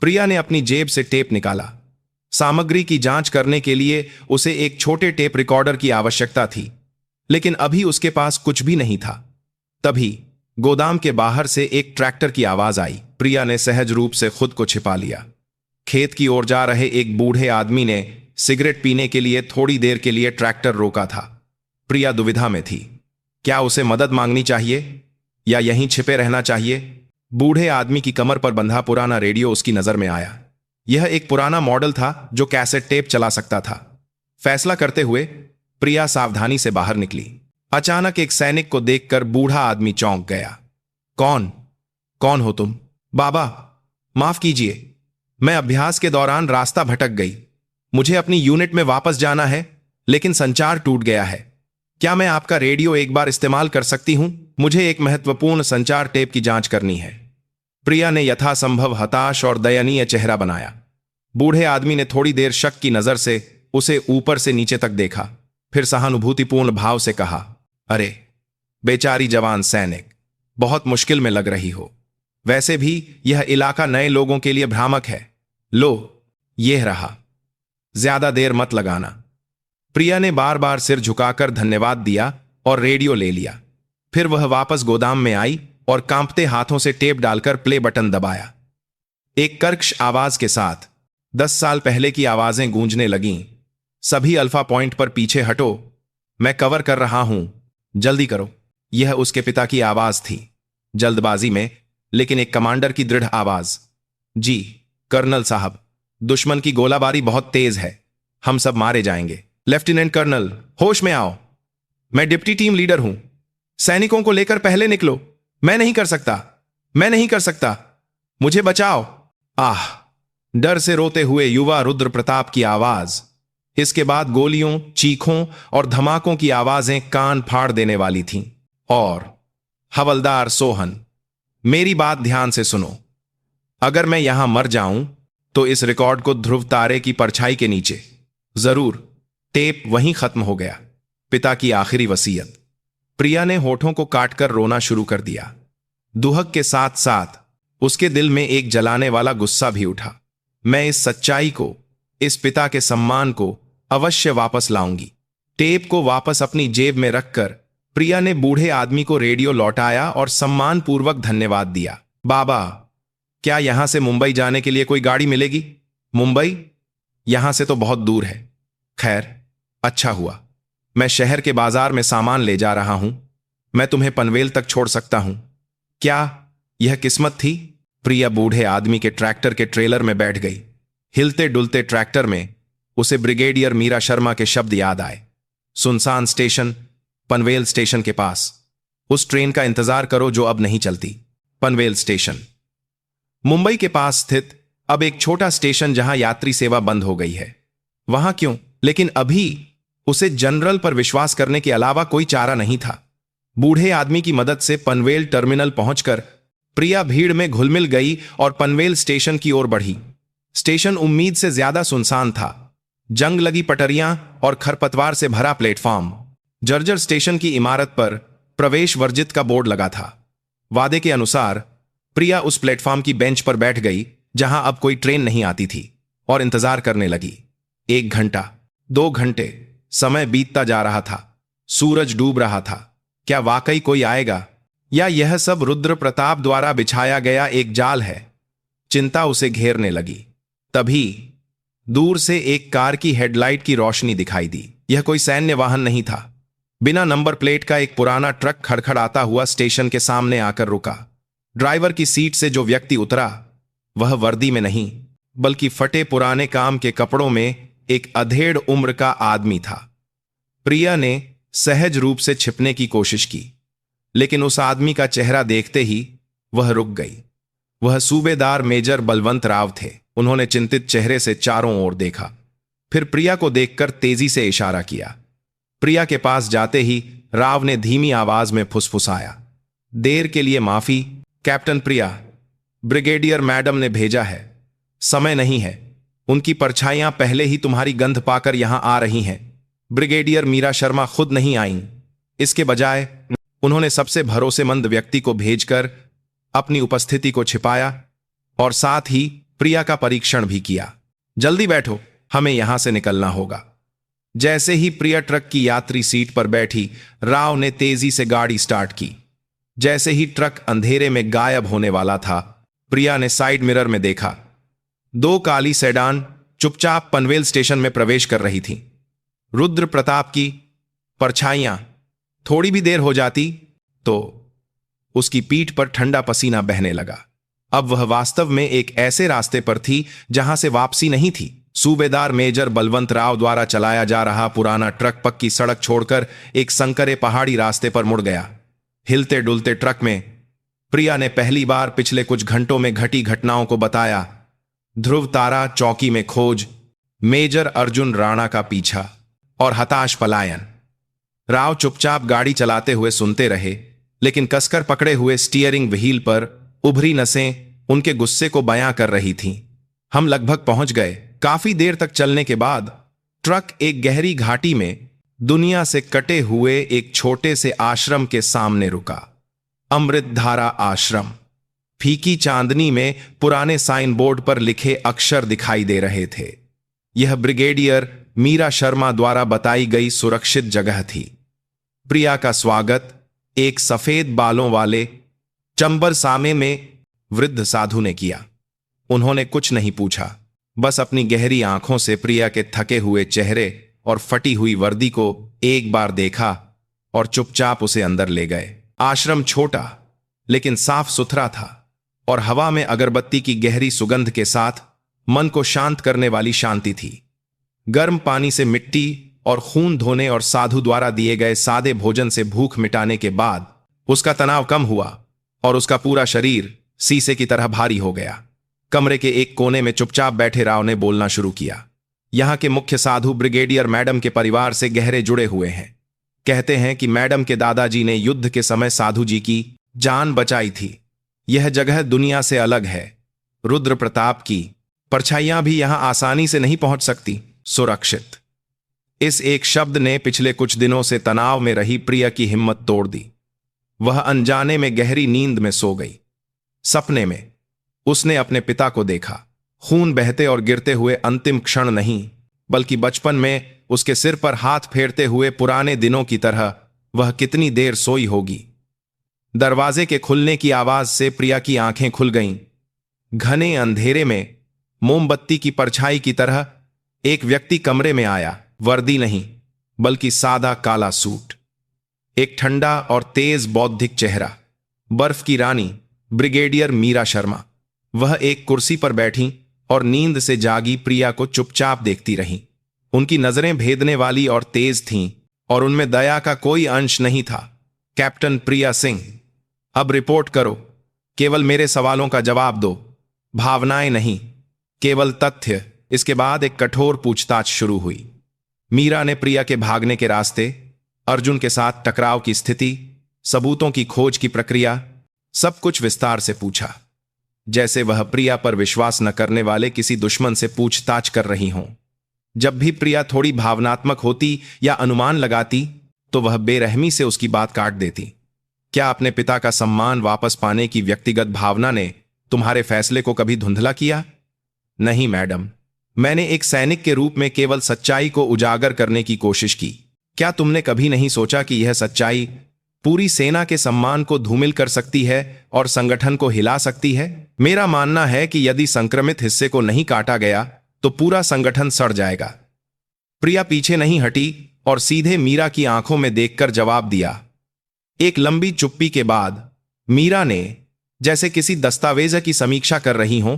प्रिया ने अपनी जेब से टेप निकाला। सामग्री की जांच करने के लिए उसे एक छोटे टेप रिकॉर्डर की आवश्यकता थी, लेकिन अभी उसके पास कुछ भी नहीं था। तभी गोदाम के बाहर से एक ट्रैक्टर की आवाज आई। प्रिया ने सहज रूप से खुद को छिपा लिया। खेत की ओर जा रहे एक बूढ़े आदमी ने सिगरेट पीने के लिए थोड़ी देर के लिए ट्रैक्टर रोका था। प्रिया दुविधा में थी। क्या उसे मदद मांगनी चाहिए या यहीं छिपे रहना चाहिए? बूढ़े आदमी की कमर पर बंधा पुराना रेडियो उसकी नजर में आया। यह एक पुराना मॉडल था जो कैसेट टेप चला सकता था। फैसला करते हुए प्रिया सावधानी से बाहर निकली। अचानक एक सैनिक को देखकर बूढ़ा आदमी चौंक गया। कौन कौन हो तुम? बाबा, माफ कीजिए, मैं अभ्यास के दौरान रास्ता भटक गई। मुझे अपनी यूनिट में वापस जाना है, लेकिन संचार टूट गया है। क्या मैं आपका रेडियो एक बार इस्तेमाल कर सकती हूं? मुझे एक महत्वपूर्ण संचार टेप की जांच करनी है। प्रिया ने यथासंभव हताश और दयनीय चेहरा बनाया। बूढ़े आदमी ने थोड़ी देर शक की नजर से उसे ऊपर से नीचे तक देखा, फिर सहानुभूतिपूर्ण भाव से कहा, अरे बेचारी जवान सैनिक, बहुत मुश्किल में लग रही हो। वैसे भी यह इलाका नए लोगों के लिए भ्रामक है। लो, यह रहा, ज्यादा देर मत लगाना। प्रिया ने बार बार सिर झुकाकर धन्यवाद दिया और रेडियो ले लिया। फिर वह वापस गोदाम में आई और कांपते हाथों से टेप डालकर प्ले बटन दबाया। एक कर्कश आवाज के साथ 10 साल पहले की आवाजें गूंजने लगीं। सभी अल्फा पॉइंट पर पीछे हटो, मैं कवर कर रहा हूं, जल्दी करो। यह उसके पिता की आवाज थी, जल्दबाजी में, लेकिन एक कमांडर की दृढ़ आवाज। जी कर्नल साहब, दुश्मन की गोलाबारी बहुत तेज है, हम सब मारे जाएंगे। लेफ्टिनेंट कर्नल, होश में आओ, मैं डिप्टी टीम लीडर हूं। सैनिकों को लेकर पहले निकलो। मैं नहीं कर सकता, मैं नहीं कर सकता, मुझे बचाओ। आह, डर से रोते हुए युवा रुद्र प्रताप की आवाज। इसके बाद गोलियों, चीखों और धमाकों की आवाजें कान फाड़ देने वाली थीं। और हवलदार सोहन, मेरी बात ध्यान से सुनो। अगर मैं यहां मर जाऊं तो इस रिकॉर्ड को ध्रुव तारे की परछाई के नीचे जरूर। टेप वहीं खत्म हो गया। पिता की आखिरी वसीयत। प्रिया ने होठों को काटकर रोना शुरू कर दिया। दुहक के साथ साथ उसके दिल में एक जलाने वाला गुस्सा भी उठा। मैं इस सच्चाई को, इस पिता के सम्मान को अवश्य वापस लाऊंगी। टेप को वापस अपनी जेब में रखकर प्रिया ने बूढ़े आदमी को रेडियो लौटाया और सम्मानपूर्वक धन्यवाद दिया। बाबा, क्या यहां से मुंबई जाने के लिए कोई गाड़ी मिलेगी? मुंबई? यहां से तो बहुत दूर है। खैर, अच्छा हुआ, मैं शहर के बाजार में सामान ले जा रहा हूं। मैं तुम्हें पनवेल तक छोड़ सकता हूं। क्या यह किस्मत थी? प्रिया बूढ़े आदमी के ट्रैक्टर के ट्रेलर में बैठ गई। हिलते डुलते ट्रैक्टर में उसे ब्रिगेडियर मीरा शर्मा के शब्द याद आए। सुनसान स्टेशन, पनवेल स्टेशन के पास। उस ट्रेन का इंतजार करो जो अब नहीं चलती। पनवेल स्टेशन मुंबई के पास स्थित अब एक छोटा स्टेशन जहां यात्री सेवा बंद हो गई है। वहां क्यों? लेकिन अभी उसे जनरल पर विश्वास करने के अलावा कोई चारा नहीं था। बूढ़े आदमी की मदद से पनवेल टर्मिनल पहुंचकर प्रिया भीड़ में घुलमिल गई और पनवेल स्टेशन की ओर बढ़ी। स्टेशन उम्मीद से ज्यादा सुनसान था। जंग लगी पटरियां और खरपतवार से भरा प्लेटफॉर्म। जर्जर स्टेशन की इमारत पर प्रवेश वर्जित का बोर्ड लगा था। वादे के अनुसार प्रिया उस प्लेटफॉर्म की बेंच पर बैठ गई जहां अब कोई ट्रेन नहीं आती थी और इंतजार करने लगी। 1 घंटा, 2 घंटे, समय बीतता जा रहा था। सूरज डूब रहा था। क्या वाकई कोई आएगा या यह सब रुद्र प्रताप द्वारा बिछाया गया एक जाल है? चिंता उसे घेरने लगी। तभी दूर से एक कार की हेडलाइट की रोशनी दिखाई दी। यह कोई सैन्य वाहन नहीं था। बिना नंबर प्लेट का एक पुराना ट्रक खड़खड़ाता हुआ स्टेशन के सामने आकर रुका। ड्राइवर की सीट से जो व्यक्ति उतरा वह वर्दी में नहीं बल्कि फटे पुराने काम के कपड़ों में एक अधेड़ उम्र का आदमी था। प्रिया ने सहज रूप से छिपने की कोशिश की, लेकिन उस आदमी का चेहरा देखते ही वह रुक गई। वह सूबेदार मेजर बलवंत राव थे। उन्होंने चिंतित चेहरे से चारों ओर देखा, फिर प्रिया को देखकर तेजी से इशारा किया। प्रिया के पास जाते ही राव ने धीमी आवाज में फुसफुसाया, देर के लिए माफी कैप्टन प्रिया, ब्रिगेडियर मैडम ने भेजा है। समय नहीं है। उनकी परछाइयां पहले ही तुम्हारी गंध पाकर यहां आ रही हैं। ब्रिगेडियर मीरा शर्मा खुद नहीं आईं। इसके बजाय उन्होंने सबसे भरोसेमंद व्यक्ति को भेजकर अपनी उपस्थिति को छिपाया और साथ ही प्रिया का परीक्षण भी किया। जल्दी बैठो, हमें यहां से निकलना होगा। जैसे ही प्रिया ट्रक की यात्री सीट पर बैठी, राव ने तेजी से गाड़ी स्टार्ट की। जैसे ही ट्रक अंधेरे में गायब होने वाला था, प्रिया ने साइड मिरर में देखा। 2 काली सेडान चुपचाप पनवेल स्टेशन में प्रवेश कर रही थीं। रुद्र प्रताप की परछाइयां थोड़ी भी देर हो जाती तो उसकी पीठ पर ठंडा पसीना बहने लगा। अब वह वास्तव में एक ऐसे रास्ते पर थी जहां से वापसी नहीं थी। सूबेदार मेजर बलवंत राव द्वारा चलाया जा रहा पुराना ट्रक पक्की सड़क छोड़कर एक संकरे पहाड़ी रास्ते पर मुड़ गया। हिलते डुलते ट्रक में प्रिया ने पहली बार पिछले कुछ घंटों में घटी घटनाओं को बताया। ध्रुव तारा चौकी में खोज, मेजर अर्जुन राणा का पीछा और हताश पलायन। राव चुपचाप गाड़ी चलाते हुए सुनते रहे, लेकिन कसकर पकड़े हुए स्टीयरिंग व्हील पर उभरी नसें उनके गुस्से को बयां कर रही थीं। हम लगभग पहुंच गए। काफी देर तक चलने के बाद ट्रक एक गहरी घाटी में दुनिया से कटे हुए एक छोटे से आश्रम के सामने रुका। अमृतधारा आश्रम। फीकी चांदनी में पुराने साइन बोर्ड पर लिखे अक्षर दिखाई दे रहे थे। यह ब्रिगेडियर मीरा शर्मा द्वारा बताई गई सुरक्षित जगह थी। प्रिया का स्वागत एक सफेद बालों वाले चंबर सामे में वृद्ध साधु ने किया। उन्होंने कुछ नहीं पूछा, बस अपनी गहरी आंखों से प्रिया के थके हुए चेहरे और फटी हुई वर्दी को एक बार देखा और चुपचाप उसे अंदर ले गए। आश्रम छोटा लेकिन साफ सुथरा था और हवा में अगरबत्ती की गहरी सुगंध के साथ मन को शांत करने वाली शांति थी। गर्म पानी से मिट्टी और खून धोने और साधु द्वारा दिए गए सादे भोजन से भूख मिटाने के बाद उसका तनाव कम हुआ और उसका पूरा शरीर शीशे की तरह भारी हो गया। कमरे के एक कोने में चुपचाप बैठे राव ने बोलना शुरू किया। यहां के मुख्य साधु ब्रिगेडियर मैडम के परिवार से गहरे जुड़े हुए हैं। कहते हैं कि मैडम के दादाजी ने युद्ध के समय साधु जी की जान बचाई थी। यह जगह दुनिया से अलग है। रुद्र प्रताप की परछाइयां भी यहां आसानी से नहीं पहुंच सकती। सुरक्षित। इस एक शब्द ने पिछले कुछ दिनों से तनाव में रही प्रिया की हिम्मत तोड़ दी। वह अनजाने में गहरी नींद में सो गई। सपने में उसने अपने पिता को देखा। खून बहते और गिरते हुए अंतिम क्षण नहीं, बल्कि बचपन में उसके सिर पर हाथ फेरते हुए पुराने दिनों की तरह वह कितनी देर सोई होगी। दरवाजे के खुलने की आवाज से प्रिया की आंखें खुल गईं। घने अंधेरे में मोमबत्ती की परछाई की तरह एक व्यक्ति कमरे में आया। वर्दी नहीं, बल्कि सादा काला सूट। एक ठंडा और तेज बौद्धिक चेहरा, बर्फ की रानी ब्रिगेडियर मीरा शर्मा। वह एक कुर्सी पर बैठी और नींद से जागी प्रिया को चुपचाप देखती रहीं। उनकी नजरें भेदने वाली और तेज थीं और उनमें दया का कोई अंश नहीं था। कैप्टन प्रिया सिंह, अब रिपोर्ट करो। केवल मेरे सवालों का जवाब दो, भावनाएं नहीं, केवल तथ्य। इसके बाद एक कठोर पूछताछ शुरू हुई। मीरा ने प्रिया के भागने के रास्ते, अर्जुन के साथ टकराव की स्थिति, सबूतों की खोज की प्रक्रिया, सब कुछ विस्तार से पूछा, जैसे वह प्रिया पर विश्वास न करने वाले किसी दुश्मन से पूछताछ कर रही हों। जब भी प्रिया थोड़ी भावनात्मक होती या अनुमान लगाती तो वह बेरहमी से उसकी बात काट देती। क्या अपने पिता का सम्मान वापस पाने की व्यक्तिगत भावना ने तुम्हारे फैसले को कभी धुंधला किया? नहीं मैडम, मैंने एक सैनिक के रूप में केवल सच्चाई को उजागर करने की कोशिश की। क्या तुमने कभी नहीं सोचा कि यह सच्चाई पूरी सेना के सम्मान को धूमिल कर सकती है और संगठन को हिला सकती है? मेरा मानना है कि यदि संक्रमित हिस्से को नहीं काटा गया तो पूरा संगठन सड़ जाएगा। प्रिया पीछे नहीं हटी और सीधे मीरा की आंखों में देखकर जवाब दिया। एक लंबी चुप्पी के बाद मीरा ने, जैसे किसी दस्तावेज की समीक्षा कर रही हो,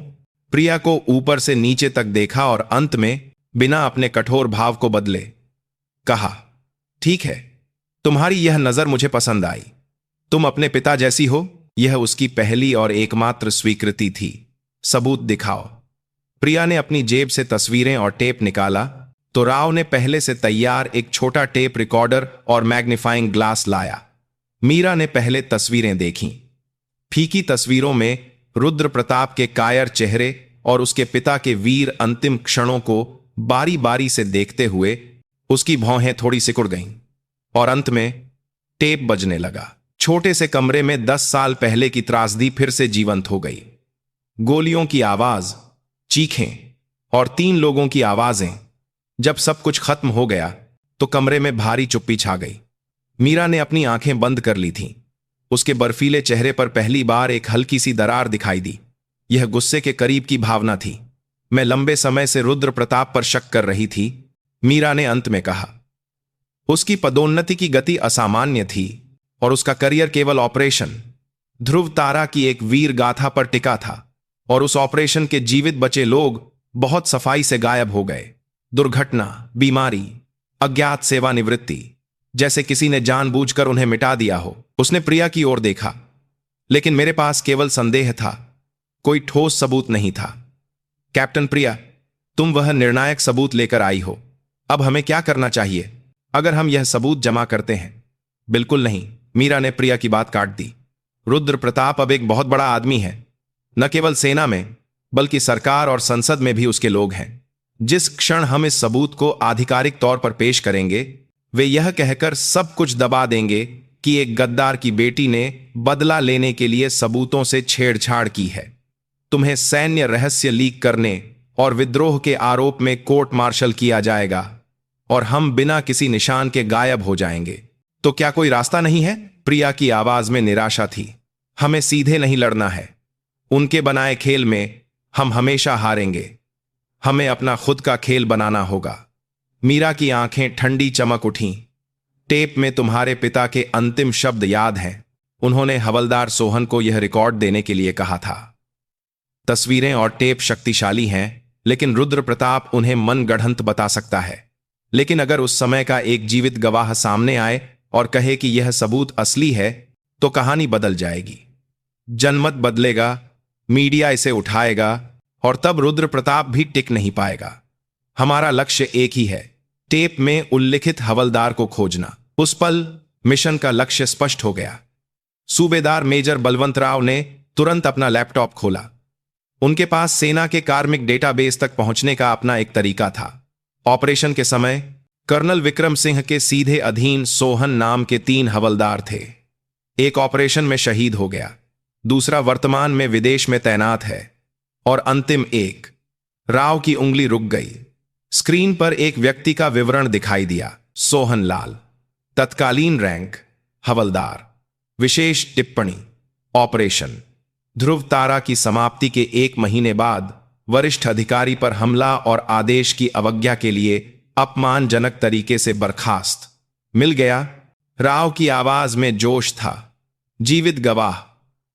प्रिया को ऊपर से नीचे तक देखा और अंत में बिना अपने कठोर भाव को बदले कहा, ठीक है, तुम्हारी यह नजर मुझे पसंद आई। तुम अपने पिता जैसी हो। यह उसकी पहली और एकमात्र स्वीकृति थी। सबूत दिखाओ। प्रिया ने अपनी जेब से तस्वीरें और टेप निकाला तो राव ने पहले से तैयार एक छोटा टेप रिकॉर्डर और मैग्नीफाइंग ग्लास लाया। मीरा ने पहले तस्वीरें देखीं। फीकी तस्वीरों में रुद्र प्रताप के कायर चेहरे और उसके पिता के वीर अंतिम क्षणों को बारी बारी से देखते हुए उसकी भौहें थोड़ी सिकुड़ गईं और अंत में टेप बजने लगा। छोटे से कमरे में 10 साल पहले की त्रासदी फिर से जीवंत हो गई। गोलियों की आवाज, चीखें और 3 लोगों की आवाजें। जब सब कुछ खत्म हो गया तो कमरे में भारी चुप्पी छा गई। मीरा ने अपनी आंखें बंद कर ली थीं। उसके बर्फीले चेहरे पर पहली बार एक हल्की सी दरार दिखाई दी। यह गुस्से के करीब की भावना थी। मैं लंबे समय से रुद्र प्रताप पर शक कर रही थी, मीरा ने अंत में कहा। उसकी पदोन्नति की गति असामान्य थी और उसका करियर केवल ऑपरेशन ध्रुव तारा की एक वीर गाथा पर टिका था और उस ऑपरेशन के जीवित बचे लोग बहुत सफाई से गायब हो गए। दुर्घटना, बीमारी, अज्ञात सेवानिवृत्ति, जैसे किसी ने जानबूझकर उन्हें मिटा दिया हो। उसने प्रिया की ओर देखा, लेकिन मेरे पास केवल संदेह था, कोई ठोस सबूत नहीं था। कैप्टन प्रिया, तुम वह निर्णायक सबूत लेकर आई हो। अब हमें क्या करना चाहिए अगर हम यह सबूत जमा करते हैं? बिल्कुल नहीं, मीरा ने प्रिया की बात काट दी। रुद्र प्रताप अब एक बहुत बड़ा आदमी है। न केवल सेना में बल्कि सरकार और संसद में भी उसके लोग हैं। जिस क्षण हम इस सबूत को आधिकारिक तौर पर पेश करेंगे, वे यह कहकर सब कुछ दबा देंगे कि एक गद्दार की बेटी ने बदला लेने के लिए सबूतों से छेड़छाड़ की है। तुम्हें सैन्य रहस्य लीक करने और विद्रोह के आरोप में कोर्ट मार्शल किया जाएगा और हम बिना किसी निशान के गायब हो जाएंगे। तो क्या कोई रास्ता नहीं है? प्रिया की आवाज में निराशा थी। हमें सीधे नहीं लड़ना है। उनके बनाए खेल में हम हमेशा हारेंगे। हमें अपना खुद का खेल बनाना होगा। मीरा की आंखें ठंडी चमक उठीं। टेप में तुम्हारे पिता के अंतिम शब्द याद हैं। उन्होंने हवलदार सोहन को यह रिकॉर्ड देने के लिए कहा था। तस्वीरें और टेप शक्तिशाली हैं, लेकिन रुद्र प्रताप उन्हें मनगढ़ंत बता सकता है। लेकिन अगर उस समय का एक जीवित गवाह सामने आए और कहे कि यह सबूत असली है, तो कहानी बदल जाएगी। जनमत बदलेगा, मीडिया इसे उठाएगा और तब रुद्र प्रताप भी टिक नहीं पाएगा। हमारा लक्ष्य एक ही है, टेप में उल्लिखित हवलदार को खोजना। उस पल मिशन का लक्ष्य स्पष्ट हो गया। सूबेदार मेजर बलवंत राव ने तुरंत अपना लैपटॉप खोला। उनके पास सेना के कार्मिक डेटाबेस तक पहुंचने का अपना एक तरीका था। ऑपरेशन के समय कर्नल विक्रम सिंह के सीधे अधीन सोहन नाम के 3 हवलदार थे। एक ऑपरेशन में शहीद हो गया, दूसरा वर्तमान में विदेश में तैनात है और अंतिम एक। राव की उंगली रुक गई। स्क्रीन पर एक व्यक्ति का विवरण दिखाई दिया, सोहन लाल, तत्कालीन रैंक हवलदार। विशेष टिप्पणी, ऑपरेशन ध्रुव तारा की समाप्ति के 1 महीने बाद वरिष्ठ अधिकारी पर हमला और आदेश की अवज्ञा के लिए अपमानजनक तरीके से बर्खास्त। मिल गया, राव की आवाज में जोश था। जीवित गवाह,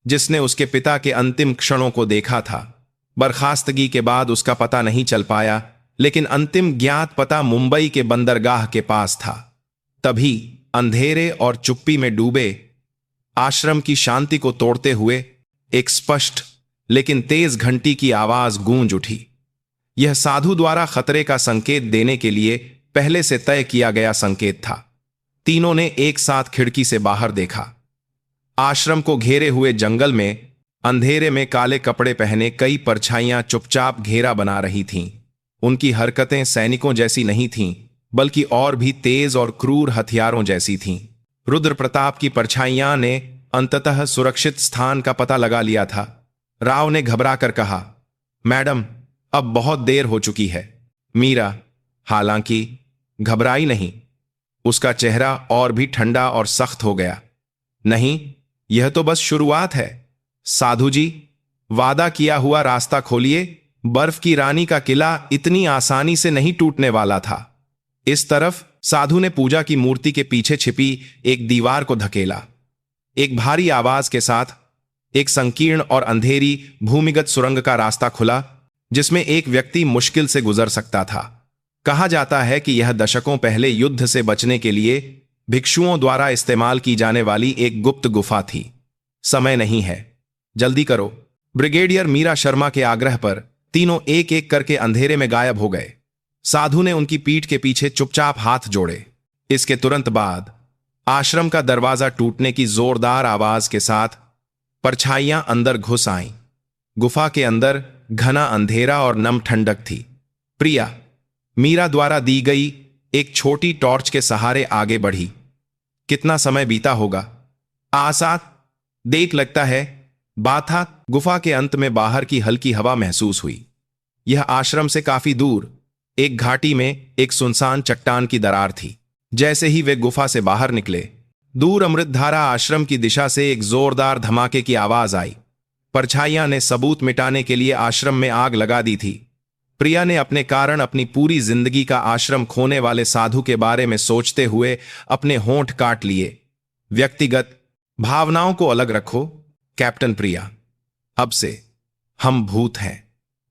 जिसने उसके पिता के अंतिम क्षणों को देखा था। बर्खास्तगी के बाद उसका पता नहीं चल पाया, लेकिन अंतिम ज्ञात पता मुंबई के बंदरगाह के पास था। तभी अंधेरे और चुप्पी में डूबे आश्रम की शांति को तोड़ते हुए एक स्पष्ट लेकिन तेज घंटी की आवाज गूंज उठी। यह साधु द्वारा खतरे का संकेत देने के लिए पहले से तय किया गया संकेत था। तीनों ने एक साथ खिड़की से बाहर देखा। आश्रम को घेरे हुए जंगल में अंधेरे में काले कपड़े पहने कई परछाइयां चुपचाप घेरा बना रही थीं। उनकी हरकतें सैनिकों जैसी नहीं थीं, बल्कि और भी तेज और क्रूर हथियारों जैसी थीं। रुद्र प्रताप की परछाइयां ने अंततः सुरक्षित स्थान का पता लगा लिया था। राव ने घबराकर कहा, मैडम, अब बहुत देर हो चुकी है। मीरा हालांकि घबराई नहीं। उसका चेहरा और भी ठंडा और सख्त हो गया। नहीं, यह तो बस शुरुआत है। साधु जी, वादा किया हुआ रास्ता खोलिए। बर्फ की रानी का किला इतनी आसानी से नहीं टूटने वाला था। इस तरफ साधु ने पूजा की मूर्ति के पीछे छिपी एक दीवार को धकेला। एक भारी आवाज के साथ एक संकीर्ण और अंधेरी भूमिगत सुरंग का रास्ता खुला, जिसमें एक व्यक्ति मुश्किल से गुजर सकता था। कहा जाता है कि यह दशकों पहले युद्ध से बचने के लिए भिक्षुओं द्वारा इस्तेमाल की जाने वाली एक गुप्त गुफा थी। समय नहीं है, जल्दी करो। ब्रिगेडियर मीरा शर्मा के आग्रह पर तीनों एक एक करके अंधेरे में गायब हो गए। साधु ने उनकी पीठ के पीछे चुपचाप हाथ जोड़े। इसके तुरंत बाद आश्रम का दरवाजा टूटने की जोरदार आवाज के साथ परछाइयां अंदर घुस आईं। गुफा के अंदर घना अंधेरा और नम ठंडक थी। प्रिया मीरा द्वारा दी गई एक छोटी टॉर्च के सहारे आगे बढ़ी। कितना समय बीता होगा? आसात देख लगता है। बाथा गुफा के अंत में बाहर की हल्की हवा महसूस हुई। यह आश्रम से काफी दूर एक घाटी में एक सुनसान चट्टान की दरार थी। जैसे ही वे गुफा से बाहर निकले, दूर अमृतधारा आश्रम की दिशा से एक जोरदार धमाके की आवाज आई। परछाइयां ने सबूत मिटाने के लिए आश्रम में आग लगा दी थी। प्रिया ने अपने कारण अपनी पूरी जिंदगी का आश्रम खोने वाले साधु के बारे में सोचते हुए अपने होंठ काट लिए। व्यक्तिगत भावनाओं को अलग रखो कैप्टन प्रिया, अब से हम भूत हैं।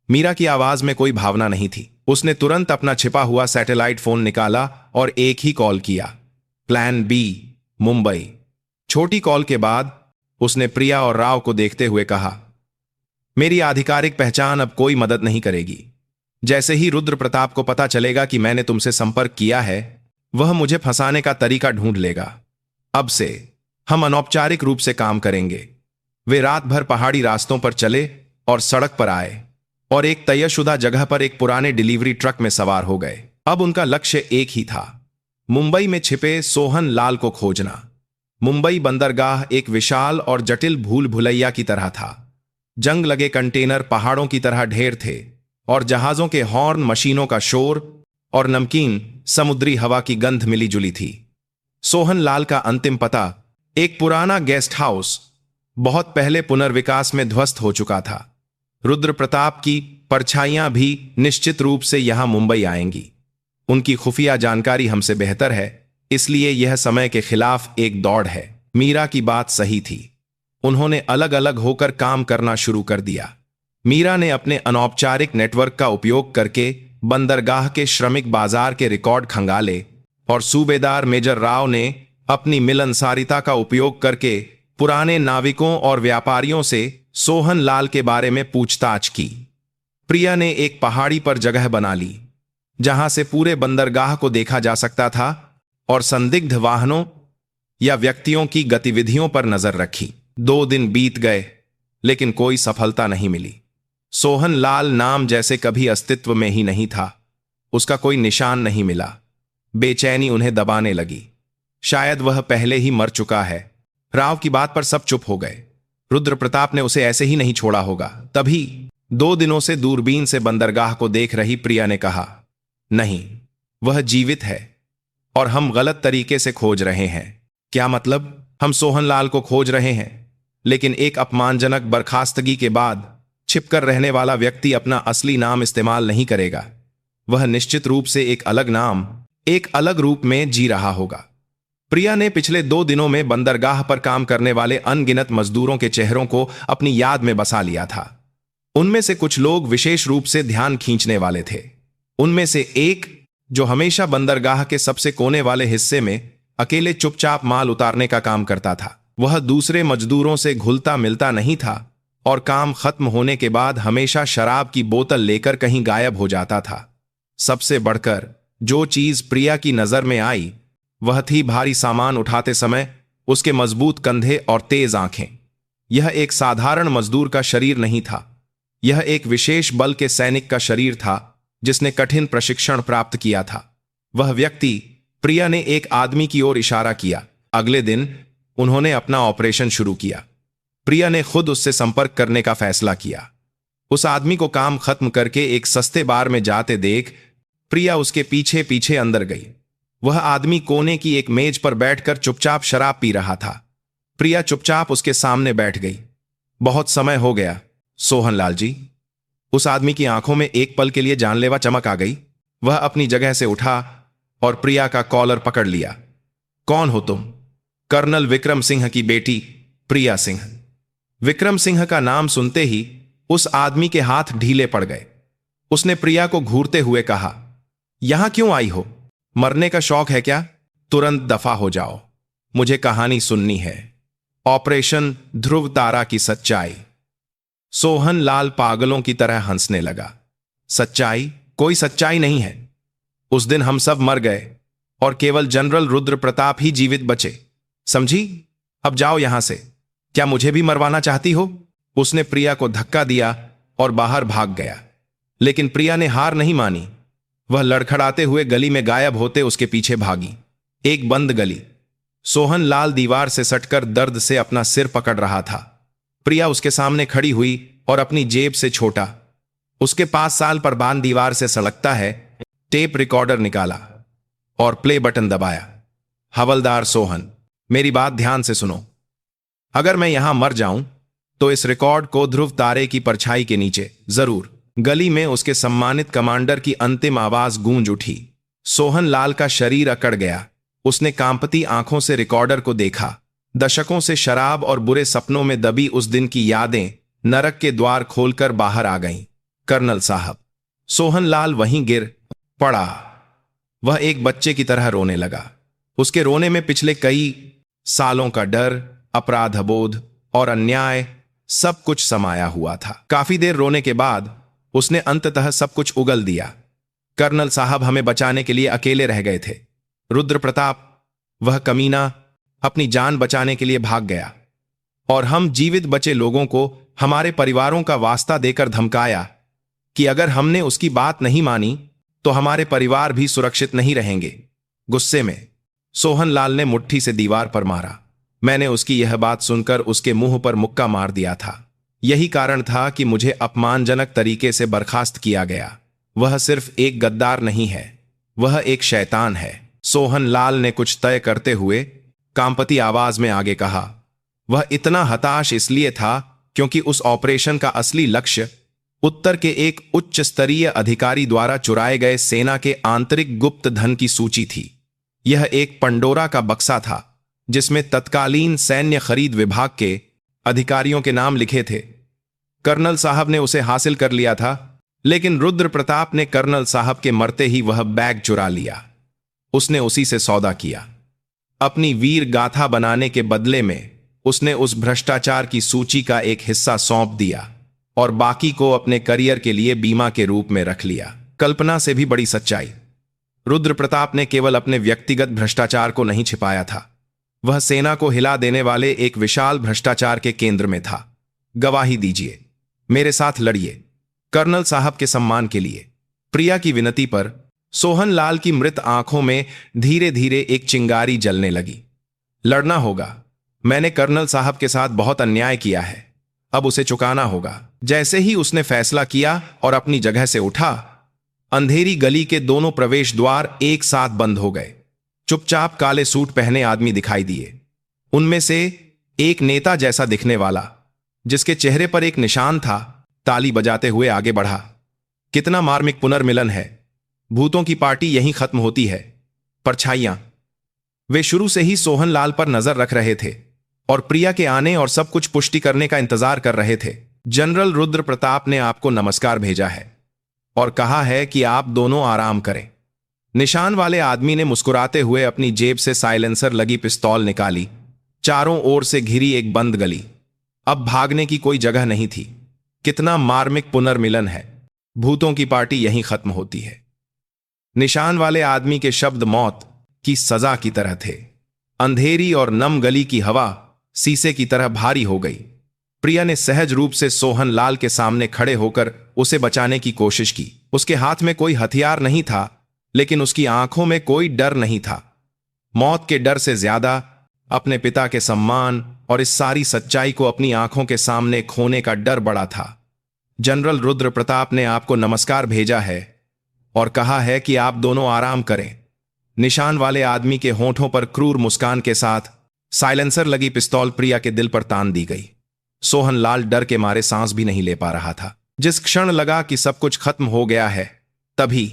मीरा की आवाज में कोई भावना नहीं थी। उसने तुरंत अपना छिपा हुआ सैटेलाइट फोन निकाला और एक ही कॉल किया, प्लान बी, मुंबई। छोटी कॉल के बाद उसने प्रिया और राव को देखते हुए कहा, मेरी आधिकारिक पहचान अब कोई मदद नहीं करेगी। जैसे ही रुद्र प्रताप को पता चलेगा कि मैंने तुमसे संपर्क किया है, वह मुझे फंसाने का तरीका ढूंढ लेगा। अब से हम अनौपचारिक रूप से काम करेंगे। वे रात भर पहाड़ी रास्तों पर चले और सड़क पर आए और एक तयशुदा जगह पर एक पुराने डिलीवरी ट्रक में सवार हो गए। अब उनका लक्ष्य एक ही था, मुंबई में छिपे सोहन लाल को खोजना। मुंबई बंदरगाह एक विशाल और जटिल भूल भुलैया की तरह था। जंग लगे कंटेनर पहाड़ों की तरह ढेर थे और जहाजों के हॉर्न, मशीनों का शोर और नमकीन समुद्री हवा की गंध मिली जुली थी। सोहन लाल का अंतिम पता एक पुराना गेस्ट हाउस, बहुत पहले पुनर्विकास में ध्वस्त हो चुका था। रुद्र प्रताप की परछाइयां भी निश्चित रूप से यहां मुंबई आएंगी। उनकी खुफिया जानकारी हमसे बेहतर है, इसलिए यह समय के खिलाफ एक दौड़ है। मीरा की बात सही थी। उन्होंने अलग अलग होकर काम करना शुरू कर दिया। मीरा ने अपने अनौपचारिक नेटवर्क का उपयोग करके बंदरगाह के श्रमिक बाजार के रिकॉर्ड खंगाले और सूबेदार मेजर राव ने अपनी मिलनसारिता का उपयोग करके पुराने नाविकों और व्यापारियों से सोहन लाल के बारे में पूछताछ की। प्रिया ने एक पहाड़ी पर जगह बना ली जहां से पूरे बंदरगाह को देखा जा सकता था और संदिग्ध वाहनों या व्यक्तियों की गतिविधियों पर नजर रखी। 2 दिन बीत गए, लेकिन कोई सफलता नहीं मिली। सोहन लाल नाम जैसे कभी अस्तित्व में ही नहीं था। उसका कोई निशान नहीं मिला। बेचैनी उन्हें दबाने लगी। शायद वह पहले ही मर चुका है। राव की बात पर सब चुप हो गए। रुद्र प्रताप ने उसे ऐसे ही नहीं छोड़ा होगा। तभी 2 दिनों से दूरबीन से बंदरगाह को देख रही प्रिया ने कहा, नहीं, वह जीवित है और हम गलत तरीके से खोज रहे हैं। क्या मतलब? हम सोहनलाल को खोज रहे हैं, लेकिन एक अपमानजनक बर्खास्तगी के बाद छिपकर रहने वाला व्यक्ति अपना असली नाम इस्तेमाल नहीं करेगा। वह निश्चित रूप से एक अलग नाम, एक अलग रूप में जी रहा होगा। प्रिया ने पिछले 2 दिनों में बंदरगाह पर काम करने वाले अनगिनत मजदूरों के चेहरों को अपनी याद में बसा लिया था। उनमें से कुछ लोग विशेष रूप से ध्यान खींचने वाले थे। उनमें से एक, जो हमेशा बंदरगाह के सबसे कोने वाले हिस्से में अकेले चुपचाप माल उतारने का काम करता था, वह दूसरे मजदूरों से घुलता मिलता नहीं था और काम खत्म होने के बाद हमेशा शराब की बोतल लेकर कहीं गायब हो जाता था। सबसे बढ़कर जो चीज प्रिया की नजर में आई वह थी भारी सामान उठाते समय उसके मजबूत कंधे और तेज आंखें। यह एक साधारण मजदूर का शरीर नहीं था, यह एक विशेष बल के सैनिक का शरीर था जिसने कठिन प्रशिक्षण प्राप्त किया था। वह व्यक्ति, प्रिया ने एक आदमी की ओर इशारा किया। अगले दिन उन्होंने अपना ऑपरेशन शुरू किया। प्रिया ने खुद उससे संपर्क करने का फैसला किया। उस आदमी को काम खत्म करके एक सस्ते बार में जाते देख प्रिया उसके पीछे पीछे अंदर गई। वह आदमी कोने की एक मेज पर बैठकर चुपचाप शराब पी रहा था। प्रिया चुपचाप उसके सामने बैठ गई। बहुत समय हो गया, सोहनलाल जी। उस आदमी की आंखों में एक पल के लिए जानलेवा चमक आ गई। वह अपनी जगह से उठा और प्रिया का कॉलर पकड़ लिया। कौन हो तुम? कर्नल विक्रम सिंह की बेटी प्रिया सिंह। विक्रम सिंह का नाम सुनते ही उस आदमी के हाथ ढीले पड़ गए। उसने प्रिया को घूरते हुए कहा, यहां क्यों आई हो? मरने का शौक है क्या? तुरंत दफा हो जाओ, मुझे कहानी सुननी है। ऑपरेशन ध्रुव तारा की सच्चाई। सोहन लाल पागलों की तरह हंसने लगा। सच्चाई? कोई सच्चाई नहीं है। उस दिन हम सब मर गए और केवल जनरल रुद्र प्रताप ही जीवित बचे, समझी? अब जाओ यहां से। क्या मुझे भी मरवाना चाहती हो? उसने प्रिया को धक्का दिया और बाहर भाग गया। लेकिन प्रिया ने हार नहीं मानी। वह लड़खड़ाते हुए गली में गायब होते उसके पीछे भागी। एक बंद गली। सोहन लाल दीवार से सटकर दर्द से अपना सिर पकड़ रहा था। प्रिया उसके सामने खड़ी हुई और अपनी जेब से छोटा, उसके 5 साल पर बांध दीवार से सड़कता है, टेप रिकॉर्डर निकाला और प्ले बटन दबाया। हवलदार सोहन, मेरी बात ध्यान से सुनो। अगर मैं यहां मर जाऊं तो इस रिकॉर्ड को ध्रुव तारे की परछाई के नीचे जरूर। गली में उसके सम्मानित कमांडर की अंतिम आवाज गूंज उठी। सोहन लाल का शरीर अकड़ गया। उसने कांपती आंखों से रिकॉर्डर को देखा। दशकों से शराब और बुरे सपनों में दबी उस दिन की यादें नरक के द्वार खोलकर बाहर आ गईं। कर्नल साहब। सोहन लाल वहीं गिर पड़ा। वह एक बच्चे की तरह रोने लगा। उसके रोने में पिछले कई सालों का डर, अपराधबोध और अन्याय सब कुछ समाया हुआ था। काफी देर रोने के बाद उसने अंततः सब कुछ उगल दिया। कर्नल साहब हमें बचाने के लिए अकेले रह गए थे। रुद्र प्रताप, वह कमीना, अपनी जान बचाने के लिए भाग गया और हम जीवित बचे लोगों को हमारे परिवारों का वास्ता देकर धमकाया कि अगर हमने उसकी बात नहीं मानी तो हमारे परिवार भी सुरक्षित नहीं रहेंगे। गुस्से में सोहन लाल ने मुट्ठी से दीवार पर मारा। मैंने उसकी यह बात सुनकर उसके मुंह पर मुक्का मार दिया था। यही कारण था कि मुझे अपमानजनक तरीके से बर्खास्त किया गया। वह सिर्फ एक गद्दार नहीं है, वह एक शैतान है। सोहन लाल ने कुछ तय करते हुए कांपती आवाज में आगे कहा। वह इतना हताश इसलिए था क्योंकि उस ऑपरेशन का असली लक्ष्य उत्तर के एक उच्च स्तरीय अधिकारी द्वारा चुराए गए सेना के आंतरिक गुप्त धन की सूची थी। यह एक पंडोरा का बक्सा था जिसमें तत्कालीन सैन्य खरीद विभाग के अधिकारियों के नाम लिखे थे। कर्नल साहब ने उसे हासिल कर लिया था, लेकिन रुद्र प्रताप ने कर्नल साहब के मरते ही वह बैग चुरा लिया। उसने उसी से सौदा किया। अपनी वीर गाथा बनाने के बदले में उसने उस भ्रष्टाचार की सूची का एक हिस्सा सौंप दिया और बाकी को अपने करियर के लिए बीमा के रूप में रख लिया। कल्पना से भी बड़ी सच्चाई। रुद्र प्रताप ने केवल अपने व्यक्तिगत भ्रष्टाचार को नहीं छिपाया था, वह सेना को हिला देने वाले एक विशाल भ्रष्टाचार के केंद्र में था। गवाही दीजिए, मेरे साथ लड़िए, कर्नल साहब के सम्मान के लिए। प्रिया की विनती पर सोहन लाल की मृत आंखों में धीरे धीरे एक चिंगारी जलने लगी। लड़ना होगा। मैंने कर्नल साहब के साथ बहुत अन्याय किया है, अब उसे चुकाना होगा। जैसे ही उसने फैसला किया और अपनी जगह से उठा, अंधेरी गली के दोनों प्रवेश द्वार एक साथ बंद हो गए। चुपचाप काले सूट पहने आदमी दिखाई दिए। उनमें से एक नेता जैसा दिखने वाला, जिसके चेहरे पर एक निशान था, ताली बजाते हुए आगे बढ़ा। कितना मार्मिक पुनर्मिलन है। भूतों की पार्टी यहीं खत्म होती है। परछाइयां वे शुरू से ही सोहनलाल पर नजर रख रहे थे और प्रिया के आने और सब कुछ पुष्टि करने का इंतजार कर रहे थे। जनरल रुद्र प्रताप ने आपको नमस्कार भेजा है और कहा है कि आप दोनों आराम करें। निशान वाले आदमी ने मुस्कुराते हुए अपनी जेब से साइलेंसर लगी पिस्तौल निकाली। चारों ओर से घिरी एक बंद गली, अब भागने की कोई जगह नहीं थी। कितना मार्मिक पुनर्मिलन है। भूतों की पार्टी यहीं खत्म होती है। निशान वाले आदमी के शब्द मौत की सजा की तरह थे। अंधेरी और नम गली की हवा शीशे की तरह भारी हो गई। प्रिया ने सहज रूप से सोहनलाल के सामने खड़े होकर उसे बचाने की कोशिश की। उसके हाथ में कोई हथियार नहीं था, लेकिन उसकी आंखों में कोई डर नहीं था। मौत के डर से ज्यादा अपने पिता के सम्मान और इस सारी सच्चाई को अपनी आंखों के सामने खोने का डर बड़ा था। जनरल रुद्र प्रताप ने आपको नमस्कार भेजा है और कहा है कि आप दोनों आराम करें। निशान वाले आदमी के होंठों पर क्रूर मुस्कान के साथ साइलेंसर लगी पिस्तौल प्रिया के दिल पर तान दी गई। सोहनलाल डर के मारे सांस भी नहीं ले पा रहा था। जिस क्षण लगा कि सब कुछ खत्म हो गया है, तभी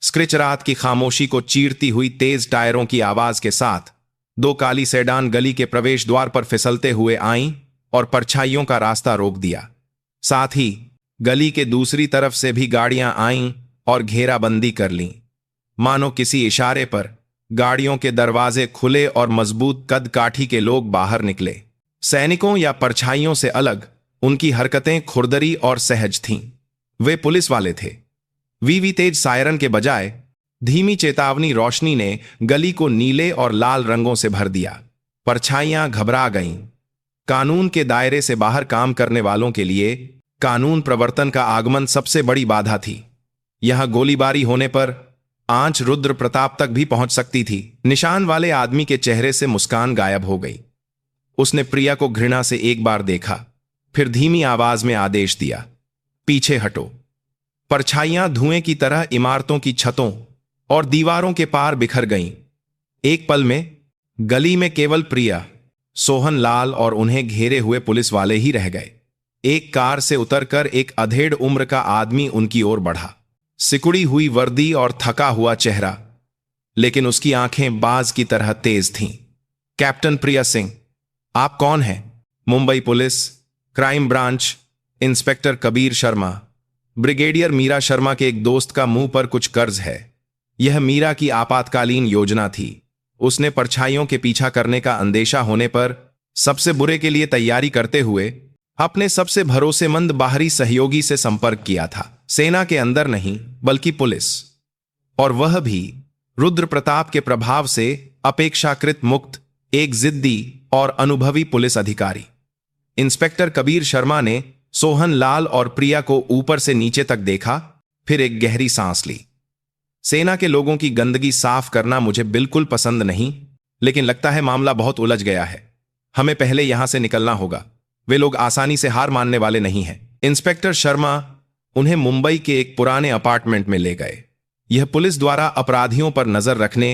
स्क्रिच रात की खामोशी को चीरती हुई तेज टायरों की आवाज के साथ दो काली सेडान गली के प्रवेश द्वार पर फिसलते हुए आईं और परछाइयों का रास्ता रोक दिया। साथ ही गली के दूसरी तरफ से भी गाड़ियां आईं और घेराबंदी कर लीं। मानो किसी इशारे पर गाड़ियों के दरवाजे खुले और मजबूत कद काठी के लोग बाहर निकले। सैनिकों या परछाइयों से अलग उनकी हरकतें खुरदरी और सहज थीं। वे पुलिस वाले थे। वीवी तेज सायरन के बजाय धीमी चेतावनी रोशनी ने गली को नीले और लाल रंगों से भर दिया। परछाइयां घबरा गईं। कानून के दायरे से बाहर काम करने वालों के लिए कानून प्रवर्तन का आगमन सबसे बड़ी बाधा थी। यहां गोलीबारी होने पर आंच रुद्र प्रताप तक भी पहुंच सकती थी। निशान वाले आदमी के चेहरे से मुस्कान गायब हो गई। उसने प्रिया को घृणा से एक बार देखा, फिर धीमी आवाज में आदेश दिया, पीछे हटो। परछाइयां धुएं की तरह इमारतों की छतों और दीवारों के पार बिखर गईं। एक पल में गली में केवल प्रिया, सोहनलाल और उन्हें घेरे हुए पुलिस वाले ही रह गए। एक कार से उतरकर एक अधेड़ उम्र का आदमी उनकी ओर बढ़ा। सिकुड़ी हुई वर्दी और थका हुआ चेहरा, लेकिन उसकी आंखें बाज की तरह तेज थीं। कैप्टन प्रिया सिंह, आप कौन हैं? Mumbai police, crime branch, inspector Kabir Sharma. Brigadier Meera Sharma के एक दोस्त का मुंह पर कुछ कर्ज है। यह मीरा की आपातकालीन योजना थी। उसने परछाइयों के पीछा करने का अंदेशा होने पर सबसे बुरे के लिए तैयारी करते हुए अपने सबसे भरोसेमंद बाहरी सहयोगी से संपर्क किया था। सेना के अंदर नहीं, बल्कि पुलिस, और वह भी रुद्र प्रताप के प्रभाव से अपेक्षाकृत मुक्त एक जिद्दी और अनुभवी पुलिस अधिकारी। इंस्पेक्टर कबीर शर्मा ने सोहनलाल और प्रिया को ऊपर से नीचे तक देखा, फिर एक गहरी सांस ली। सेना के लोगों की गंदगी साफ करना मुझे बिल्कुल पसंद नहीं, लेकिन लगता है मामला बहुत उलझ गया है। हमें पहले यहां से निकलना होगा। वे लोग आसानी से हार मानने वाले नहीं हैं। इंस्पेक्टर शर्मा उन्हें मुंबई के एक पुराने अपार्टमेंट में ले गए। यह पुलिस द्वारा अपराधियों पर नजर रखने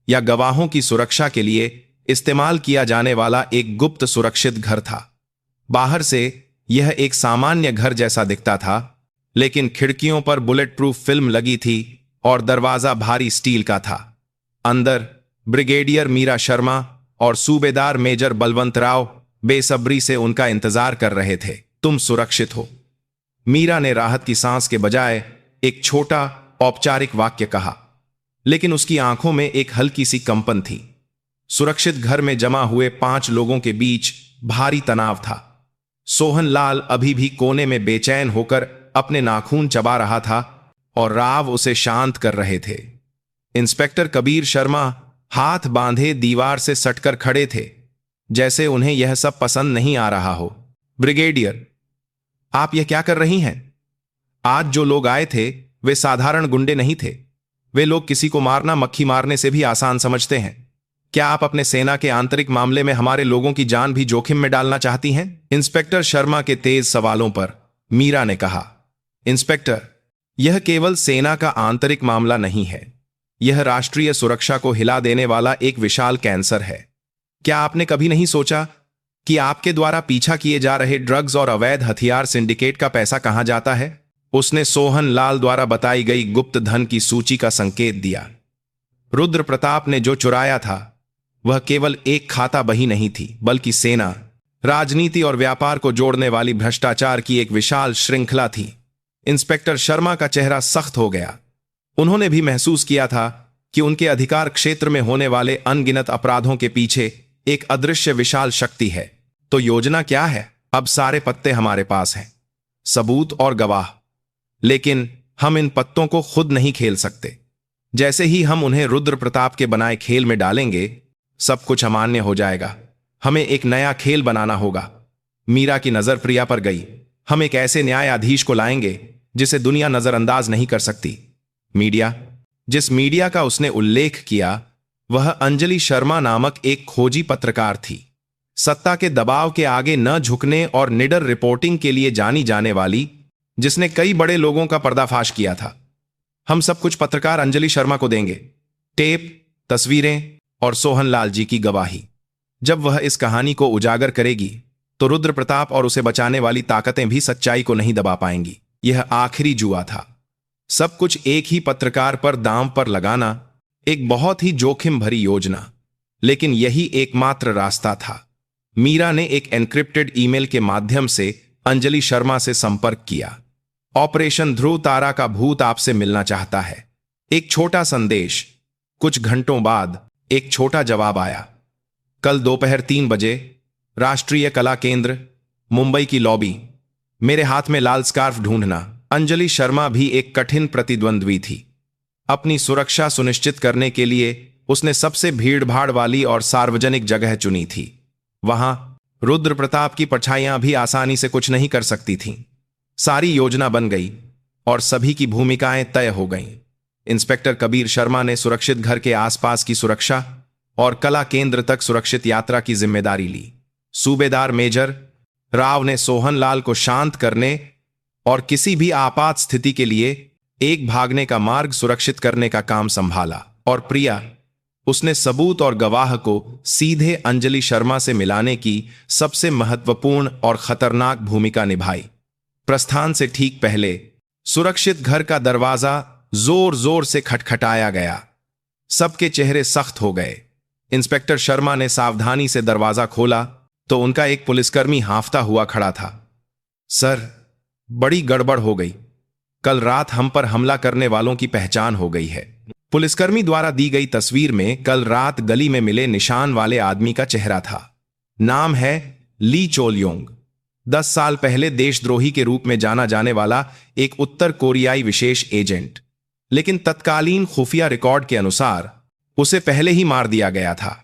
या गवाहों की सुरक्षा के लिए इस्तेमाल किया जाने वाला एक गुप्त सुरक्षित घर था। बाहर से यह एक सामान्य घर जैसा दिखता था, लेकिन खिड़कियों पर बुलेट प्रूफ फिल्म लगी थी और दरवाजा भारी स्टील का था। अंदर ब्रिगेडियर मीरा शर्मा और सूबेदार मेजर बलवंत राव बेसब्री से उनका इंतजार कर रहे थे। तुम सुरक्षित हो, मीरा ने राहत की सांस के बजाय एक छोटा औपचारिक वाक्य कहा, लेकिन उसकी आंखों में एक हल्की सी कंपन थी। सुरक्षित घर में जमा हुए 5 लोगों के बीच भारी तनाव था। सोहनलाल अभी भी कोने में बेचैन होकर अपने नाखून चबा रहा था और राव उसे शांत कर रहे थे। इंस्पेक्टर कबीर शर्मा हाथ बांधे दीवार से सटकर खड़े थे, जैसे उन्हें यह सब पसंद नहीं आ रहा हो। ब्रिगेडियर, आप यह क्या कर रही हैं? आज जो लोग आए थे वे साधारण गुंडे नहीं थे। वे लोग किसी को मारना मक्खी मारने से भी आसान समझते हैं। क्या आप अपने सेना के आंतरिक मामले में हमारे लोगों की जान भी जोखिम में डालना चाहती हैं? इंस्पेक्टर शर्मा के तेज सवालों पर मीरा ने कहा, इंस्पेक्टर, यह केवल सेना का आंतरिक मामला नहीं है। यह राष्ट्रीय सुरक्षा को हिला देने वाला एक विशाल कैंसर है। क्या आपने कभी नहीं सोचा कि आपके द्वारा पीछा किए जा रहे ड्रग्स और अवैध हथियार सिंडिकेट का पैसा कहां जाता है? उसने सोहनलाल द्वारा बताई गई गुप्त धन की सूची का संकेत दिया। रुद्र प्रताप ने जो चुराया था वह केवल एक खाता बही नहीं थी, बल्कि सेना, राजनीति और व्यापार को जोड़ने वाली भ्रष्टाचार की एक विशाल श्रृंखला थी। इंस्पेक्टर शर्मा का चेहरा सख्त हो गया। उन्होंने भी महसूस किया था कि उनके अधिकार क्षेत्र में होने वाले अनगिनत अपराधों के पीछे एक अदृश्य विशाल शक्ति है। तो योजना क्या है? अब सारे पत्ते हमारे पास हैं, सबूत और गवाह, लेकिन हम इन पत्तों को खुद नहीं खेल सकते। जैसे ही हम उन्हें रुद्र प्रताप के बनाए खेल में डालेंगे, सब कुछ अमान्य हो जाएगा। हमें एक नया खेल बनाना होगा। मीरा की नजर प्रिया पर गई। हम एक ऐसे न्यायाधीश को लाएंगे जिसे दुनिया नजरअंदाज नहीं कर सकती। मीडिया, जिस मीडिया का उसने उल्लेख किया वह अंजलि शर्मा नामक एक खोजी पत्रकार थी। सत्ता के दबाव के आगे न झुकने और निडर रिपोर्टिंग के लिए जानी जाने वाली, जिसने कई बड़े लोगों का पर्दाफाश किया था। हम सब कुछ पत्रकार अंजलि शर्मा को देंगे, टेप, तस्वीरें और सोहनलाल जी की गवाही। जब वह इस कहानी को उजागर करेगी तो रुद्र प्रताप और उसे बचाने वाली ताकतें भी सच्चाई को नहीं दबा पाएंगी। यह आखिरी जुआ था। सब कुछ एक ही पत्रकार पर दांव पर लगाना, एक बहुत ही जोखिम भरी योजना, लेकिन यही एकमात्र रास्ता था। मीरा ने एक एन्क्रिप्टेड ईमेल के माध्यम से अंजलि शर्मा से संपर्क किया। ऑपरेशन ध्रुव तारा का भूत आपसे मिलना चाहता है। एक छोटा संदेश। कुछ घंटों बाद एक छोटा जवाब आया। कल दोपहर 3 बजे, राष्ट्रीय कला केंद्र, मुंबई की लॉबी। मेरे हाथ में लाल स्कार्फ ढूंढना। अंजलि शर्मा भी एक कठिन प्रतिद्वंद्वी थी। अपनी सुरक्षा सुनिश्चित करने के लिए उसने सबसे भीड़भाड़ वाली और सार्वजनिक जगह चुनी थी। वहां रुद्र प्रताप की परछाइयां भी आसानी से कुछ नहीं कर सकती थीं। सारी योजना बन गई और सभी की भूमिकाएं तय हो गईं। इंस्पेक्टर कबीर शर्मा ने सुरक्षित घर के आसपास की सुरक्षा और कला केंद्र तक सुरक्षित यात्रा की जिम्मेदारी ली। सूबेदार मेजर राव ने सोहनलाल को शांत करने और किसी भी आपात स्थिति के लिए एक भागने का मार्ग सुरक्षित करने का काम संभाला। और प्रिया, उसने सबूत और गवाह को सीधे अंजलि शर्मा से मिलाने की सबसे महत्वपूर्ण और खतरनाक भूमिका निभाई। प्रस्थान से ठीक पहले सुरक्षित घर का दरवाजा जोर जोर से खटखटाया गया। सबके चेहरे सख्त हो गए। इंस्पेक्टर शर्मा ने सावधानी से दरवाजा खोला तो उनका एक पुलिसकर्मी हांफता हुआ खड़ा था। सर, बड़ी गड़बड़ हो गई। कल रात हम पर हमला करने वालों की पहचान हो गई है। पुलिसकर्मी द्वारा दी गई तस्वीर में कल रात गली में मिले निशान वाले आदमी का चेहरा था। नाम है ली चोलयोंग। 10 साल पहले देशद्रोही के रूप में जाना जाने वाला एक उत्तर कोरियाई विशेष एजेंट, लेकिन तत्कालीन खुफिया रिकॉर्ड के अनुसार उसे पहले ही मार दिया गया था।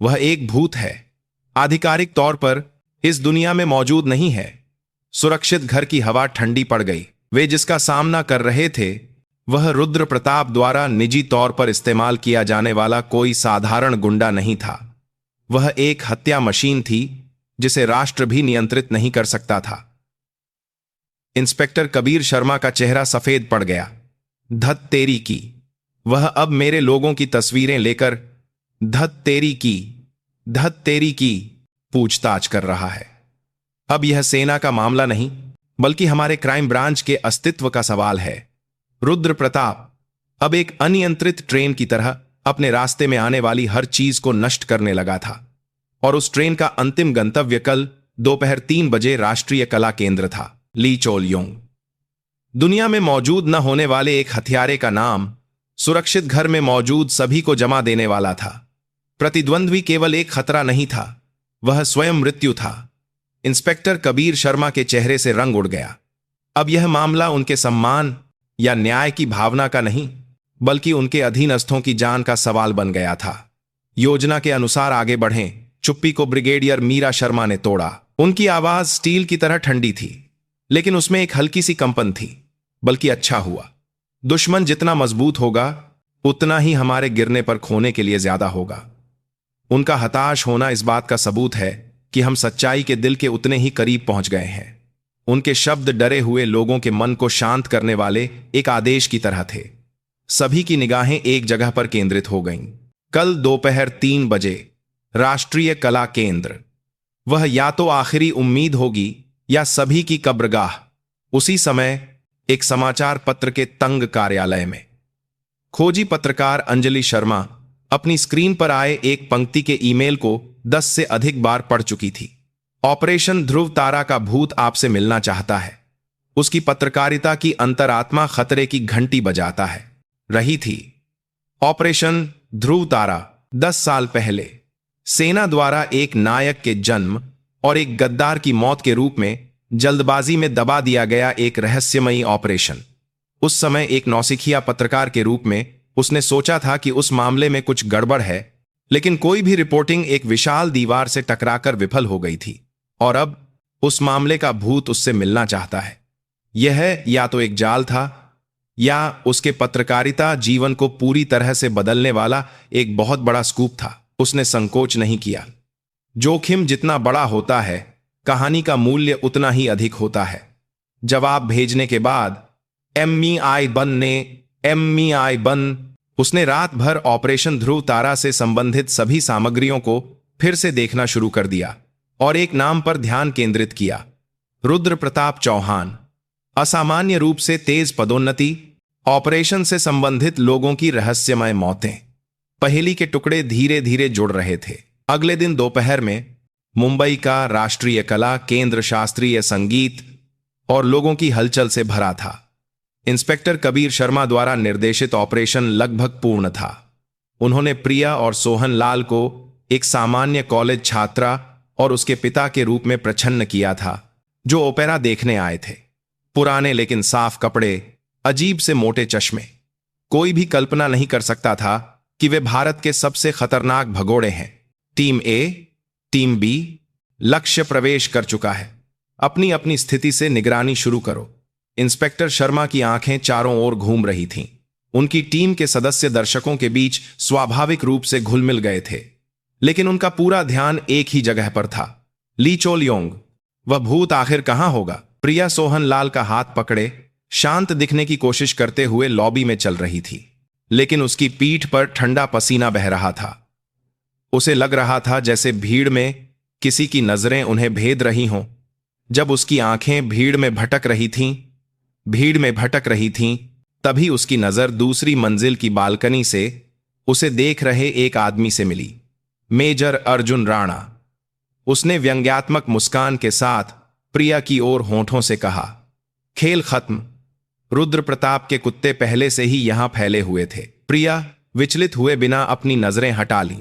वह एक भूत है, आधिकारिक तौर पर इस दुनिया में मौजूद नहीं है। सुरक्षित घर की हवा ठंडी पड़ गई। वे जिसका सामना कर रहे थे वह रुद्र प्रताप द्वारा निजी तौर पर इस्तेमाल किया जाने वाला कोई साधारण गुंडा नहीं था। वह एक हत्या मशीन थी जिसे राष्ट्र भी नियंत्रित नहीं कर सकता था। इंस्पेक्टर कबीर शर्मा का चेहरा सफेद पड़ गया। धत तेरी की, वह अब मेरे लोगों की तस्वीरें लेकर धत तेरी की पूछताछ कर रहा है। अब यह सेना का मामला नहीं, बल्कि हमारे क्राइम ब्रांच के अस्तित्व का सवाल है। रुद्र प्रताप अब एक अनियंत्रित ट्रेन की तरह अपने रास्ते में आने वाली हर चीज को नष्ट करने लगा था, और उस ट्रेन का अंतिम गंतव्य कल दोपहर 3 बजे राष्ट्रीय कला केंद्र था। ली चोलयोंग। दुनिया में मौजूद न होने वाले एक हथियारे का नाम सुरक्षित घर में मौजूद सभी को जमा देने वाला था। प्रतिद्वंद्वी केवल एक खतरा नहीं था, वह स्वयं मृत्यु था। इंस्पेक्टर कबीर शर्मा के चेहरे से रंग उड़ गया। अब यह मामला उनके सम्मान या न्याय की भावना का नहीं, बल्कि उनके अधीनस्थों की जान का सवाल बन गया था। योजना के अनुसार आगे बढ़ें। चुप्पी को ब्रिगेडियर मीरा शर्मा ने तोड़ा। उनकी आवाज स्टील की तरह ठंडी थी, लेकिन उसमें एक हल्की सी कंपन थी। बल्कि अच्छा हुआ। दुश्मन जितना मजबूत होगा उतना ही हमारे गिरने पर खोने के लिए ज्यादा होगा। उनका हताश होना इस बात का सबूत है कि हम सच्चाई के दिल के उतने ही करीब पहुंच गए हैं। उनके शब्द डरे हुए लोगों के मन को शांत करने वाले एक आदेश की तरह थे। सभी की निगाहें एक जगह पर केंद्रित हो गईं। कल दोपहर 3 बजे राष्ट्रीय कला केंद्र। वह या तो आखिरी उम्मीद होगी या सभी की कब्रगाह। उसी समय एक समाचार पत्र के तंग कार्यालय में खोजी पत्रकार अंजलि शर्मा अपनी स्क्रीन पर आए एक पंक्ति के ईमेल को 10 से अधिक बार पढ़ चुकी थी। ऑपरेशन ध्रुव तारा का भूत आपसे मिलना चाहता है। उसकी पत्रकारिता की अंतरात्मा खतरे की घंटी बजाता है रही थी। ऑपरेशन ध्रुव तारा 10 साल पहले सेना द्वारा एक नायक के जन्म और एक गद्दार की मौत के रूप में जल्दबाजी में दबा दिया गया एक रहस्यमयी ऑपरेशन। उस समय एक नौसिखिया पत्रकार के रूप में उसने सोचा था कि उस मामले में कुछ गड़बड़ है, लेकिन कोई भी रिपोर्टिंग एक विशाल दीवार से टकराकर विफल हो गई थी और अब उस मामले का भूत उससे मिलना चाहता है। यह या तो एक जाल था या उसके पत्रकारिता जीवन को पूरी तरह से बदलने वाला एक बहुत बड़ा स्कूप था। उसने संकोच नहीं किया। जोखिम जितना बड़ा होता है, कहानी का मूल्य उतना ही अधिक होता है। जवाब भेजने के बाद एमईआई बन उसने रात भर ऑपरेशन ध्रुव तारा से संबंधित सभी सामग्रियों को फिर से देखना शुरू कर दिया और एक नाम पर ध्यान केंद्रित किया, रुद्र प्रताप चौहान। असामान्य रूप से तेज पदोन्नति, ऑपरेशन से संबंधित लोगों की रहस्यमय मौतें, पहेली के टुकड़े धीरे धीरे जुड़ रहे थे। अगले दिन दोपहर में मुंबई का राष्ट्रीय कला केंद्र शास्त्रीय संगीत और लोगों की हलचल से भरा था। इंस्पेक्टर कबीर शर्मा द्वारा निर्देशित ऑपरेशन लगभग पूर्ण था। उन्होंने प्रिया और सोहन लाल को एक सामान्य कॉलेज छात्रा और उसके पिता के रूप में प्रछन्न किया था, जो ओपेरा देखने आए थे। पुराने लेकिन साफ कपड़े, अजीब से मोटे चश्मे। कोई भी कल्पना नहीं कर सकता था कि वे भारत के सबसे खतरनाक भगोड़े हैं। टीम ए, टीम बी लक्ष्य प्रवेश कर चुका है। अपनी अपनी स्थिति से निगरानी शुरू करो। इंस्पेक्टर शर्मा की आंखें चारों ओर घूम रही थीं। उनकी टीम के सदस्य दर्शकों के बीच स्वाभाविक रूप से घुल मिल गए थे, लेकिन उनका पूरा ध्यान एक ही जगह पर था, ली चोलयोंग। वह भूत आखिर कहां होगा? प्रिया सोहन लाल का हाथ पकड़े शांत दिखने की कोशिश करते हुए लॉबी में चल रही थी, लेकिन उसकी पीठ पर ठंडा पसीना बह रहा था। उसे लग रहा था जैसे भीड़ में किसी की नजरें उन्हें भेद रही हों। जब उसकी आंखें भीड़ में भटक रही थीं, तभी उसकी नजर दूसरी मंजिल की बालकनी से उसे देख रहे एक आदमी से मिली, मेजर अर्जुन राणा। उसने व्यंग्यात्मक मुस्कान के साथ प्रिया की ओर होंठों से कहा, खेल खत्म। रुद्र प्रताप के कुत्ते पहले से ही यहां फैले हुए थे। प्रिया विचलित हुए बिना अपनी नजरें हटा ली।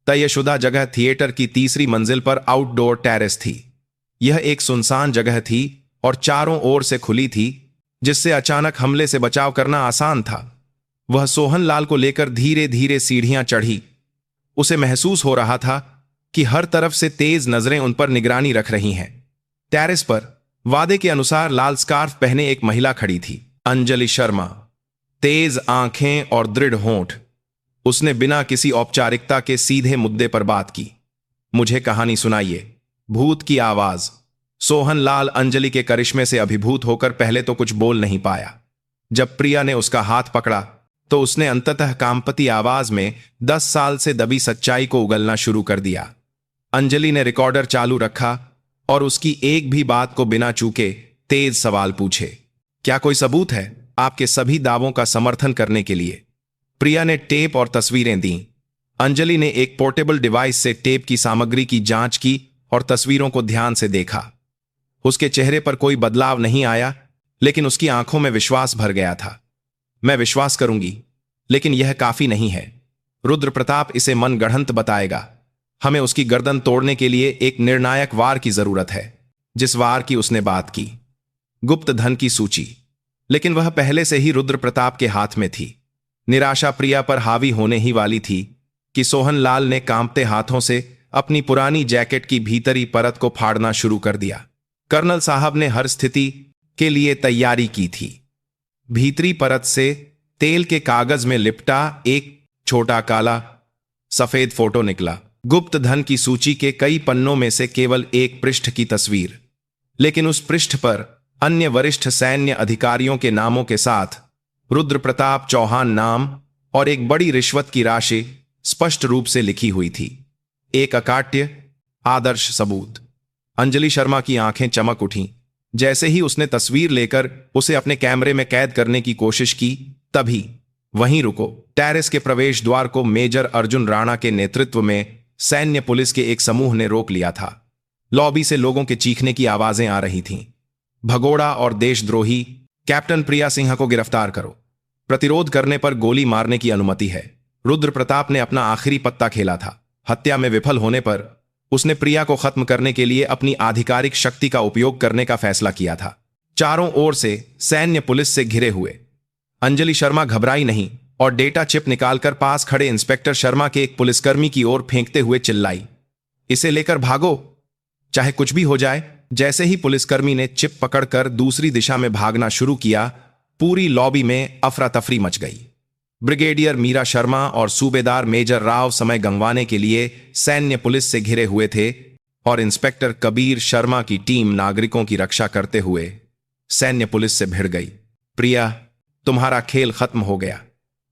तयशुदा जगह थिएटर की तीसरी मंजिल पर आउटडोर टेरेस थी। यह एक सुनसान जगह थी और चारों ओर से खुली थी, जिससे अचानक हमले से बचाव करना आसान था। वह सोहन लाल को लेकर धीरे धीरे सीढ़ियां चढ़ी। उसे महसूस हो रहा था कि हर तरफ से तेज नजरें उन पर निगरानी रख रही हैं। टेरेस पर वादे के अनुसार लाल स्कार्फ पहने एक महिला खड़ी थी, अंजलि शर्मा। तेज आंखें और दृढ़ होंठ। उसने बिना किसी औपचारिकता के सीधे मुद्दे पर बात की। मुझे कहानी सुनाइए। भूत की आवाज। सोहन लाल अंजलि के करिश्मे से अभिभूत होकर पहले तो कुछ बोल नहीं पाया। जब प्रिया ने उसका हाथ पकड़ा तो उसने अंततः कामपति आवाज में 10 साल से दबी सच्चाई को उगलना शुरू कर दिया। अंजलि ने रिकॉर्डर चालू रखा और उसकी एक भी बात को बिना चूके तेज सवाल पूछे। क्या कोई सबूत है आपके सभी दावों का समर्थन करने के लिए? प्रिया ने टेप और तस्वीरें दी। अंजलि ने एक पोर्टेबल डिवाइस से टेप की सामग्री की जांच की और तस्वीरों को ध्यान से देखा। उसके चेहरे पर कोई बदलाव नहीं आया, लेकिन उसकी आंखों में विश्वास भर गया था। मैं विश्वास करूंगी, लेकिन यह काफी नहीं है। रुद्र प्रताप इसे मनगढ़ंत बताएगा। हमें उसकी गर्दन तोड़ने के लिए एक निर्णायक वार की जरूरत है, जिस वार की उसने बात की। गुप्त धन की सूची। लेकिन वह पहले से ही रुद्र प्रताप के हाथ में थी। निराशा प्रिया पर हावी होने ही वाली थी कि सोहन लाल ने कांपते हाथों से अपनी पुरानी जैकेट की भीतरी परत को फाड़ना शुरू कर दिया। कर्नल साहब ने हर स्थिति के लिए तैयारी की थी। भीतरी परत से तेल के कागज में लिपटा एक छोटा काला सफेद फोटो निकला। गुप्त धन की सूची के कई पन्नों में से केवल एक पृष्ठ की तस्वीर, लेकिन उस पृष्ठ पर अन्य वरिष्ठ सैन्य अधिकारियों के नामों के साथ रुद्र प्रताप चौहान नाम और एक बड़ी रिश्वत की राशि स्पष्ट रूप से लिखी हुई थी। एक अकाट्य आदर्श सबूत। अंजलि शर्मा की आंखें चमक उठीं। जैसे ही उसने तस्वीर लेकर उसे अपने कैमरे में कैद करने की कोशिश की, तभी वहीं रुको। टेरेस के प्रवेश द्वार को मेजर अर्जुन राणा के नेतृत्व में सैन्य पुलिस के एक समूह ने रोक लिया था। लॉबी से लोगों के चीखने की आवाजें आ रही थीं। भगोड़ा और देशद्रोही कैप्टन प्रिया सिंह को गिरफ्तार करो। प्रतिरोध करने पर गोली मारने की अनुमति है। रुद्र प्रताप ने अपना आखिरी पत्ता खेला था। हत्या में विफल होने पर उसने प्रिया को खत्म करने के लिए अपनी आधिकारिक शक्ति का उपयोग करने का फैसला किया था। चारों ओर से सैन्य पुलिस से घिरे हुए अंजलि शर्मा घबराई नहीं और डेटा चिप निकालकर पास खड़े इंस्पेक्टर शर्मा के एक पुलिसकर्मी की ओर फेंकते हुए चिल्लाई, इसे लेकर भागो, चाहे कुछ भी हो जाए। जैसे ही पुलिसकर्मी ने चिप पकड़कर दूसरी दिशा में भागना शुरू किया, पूरी लॉबी में अफरा तफरी मच गई। ब्रिगेडियर मीरा शर्मा और सूबेदार मेजर राव समय गंवाने के लिए सैन्य पुलिस से घिरे हुए थे और इंस्पेक्टर कबीर शर्मा की टीम नागरिकों की रक्षा करते हुए सैन्य पुलिस से भिड़ गई। प्रिया, तुम्हारा खेल खत्म हो गया।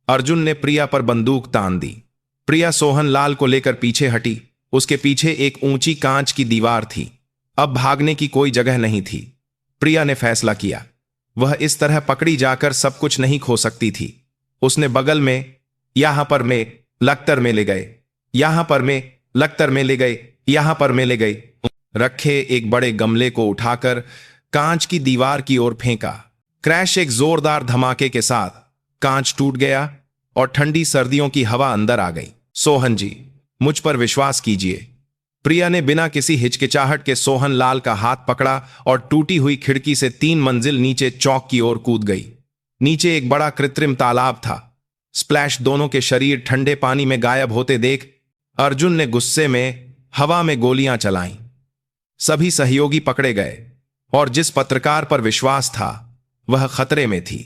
अर्जुन ने प्रिया पर बंदूक तान दी। प्रिया सोहन लाल को लेकर पीछे हटी। उसके पीछे एक ऊंची कांच की दीवार थी। अब भागने की कोई जगह नहीं थी। प्रिया ने फैसला किया, वह इस तरह पकड़ी जाकर सब कुछ नहीं खो सकती थी। उसने बगल में, यहां पर में लख्तर में ले गए, यहां पर में लख्तर में ले गए, यहां पर में ले गए रखे एक बड़े गमले को उठाकर कांच की दीवार की ओर फेंका। क्रैश! एक जोरदार धमाके के साथ कांच टूट गया और ठंडी सर्दियों की हवा अंदर आ गई। सोहन जी, मुझ पर विश्वास कीजिए। प्रिया ने बिना किसी हिचकिचाहट के सोहन लाल का हाथ पकड़ा और टूटी हुई खिड़की से 3 मंजिल नीचे चौक की ओर कूद गई। नीचे एक बड़ा कृत्रिम तालाब था। स्प्लैश! दोनों के शरीर ठंडे पानी में गायब होते देख अर्जुन ने गुस्से में हवा में गोलियां चलाईं। सभी सहयोगी पकड़े गए और जिस पत्रकार पर विश्वास था वह खतरे में थी।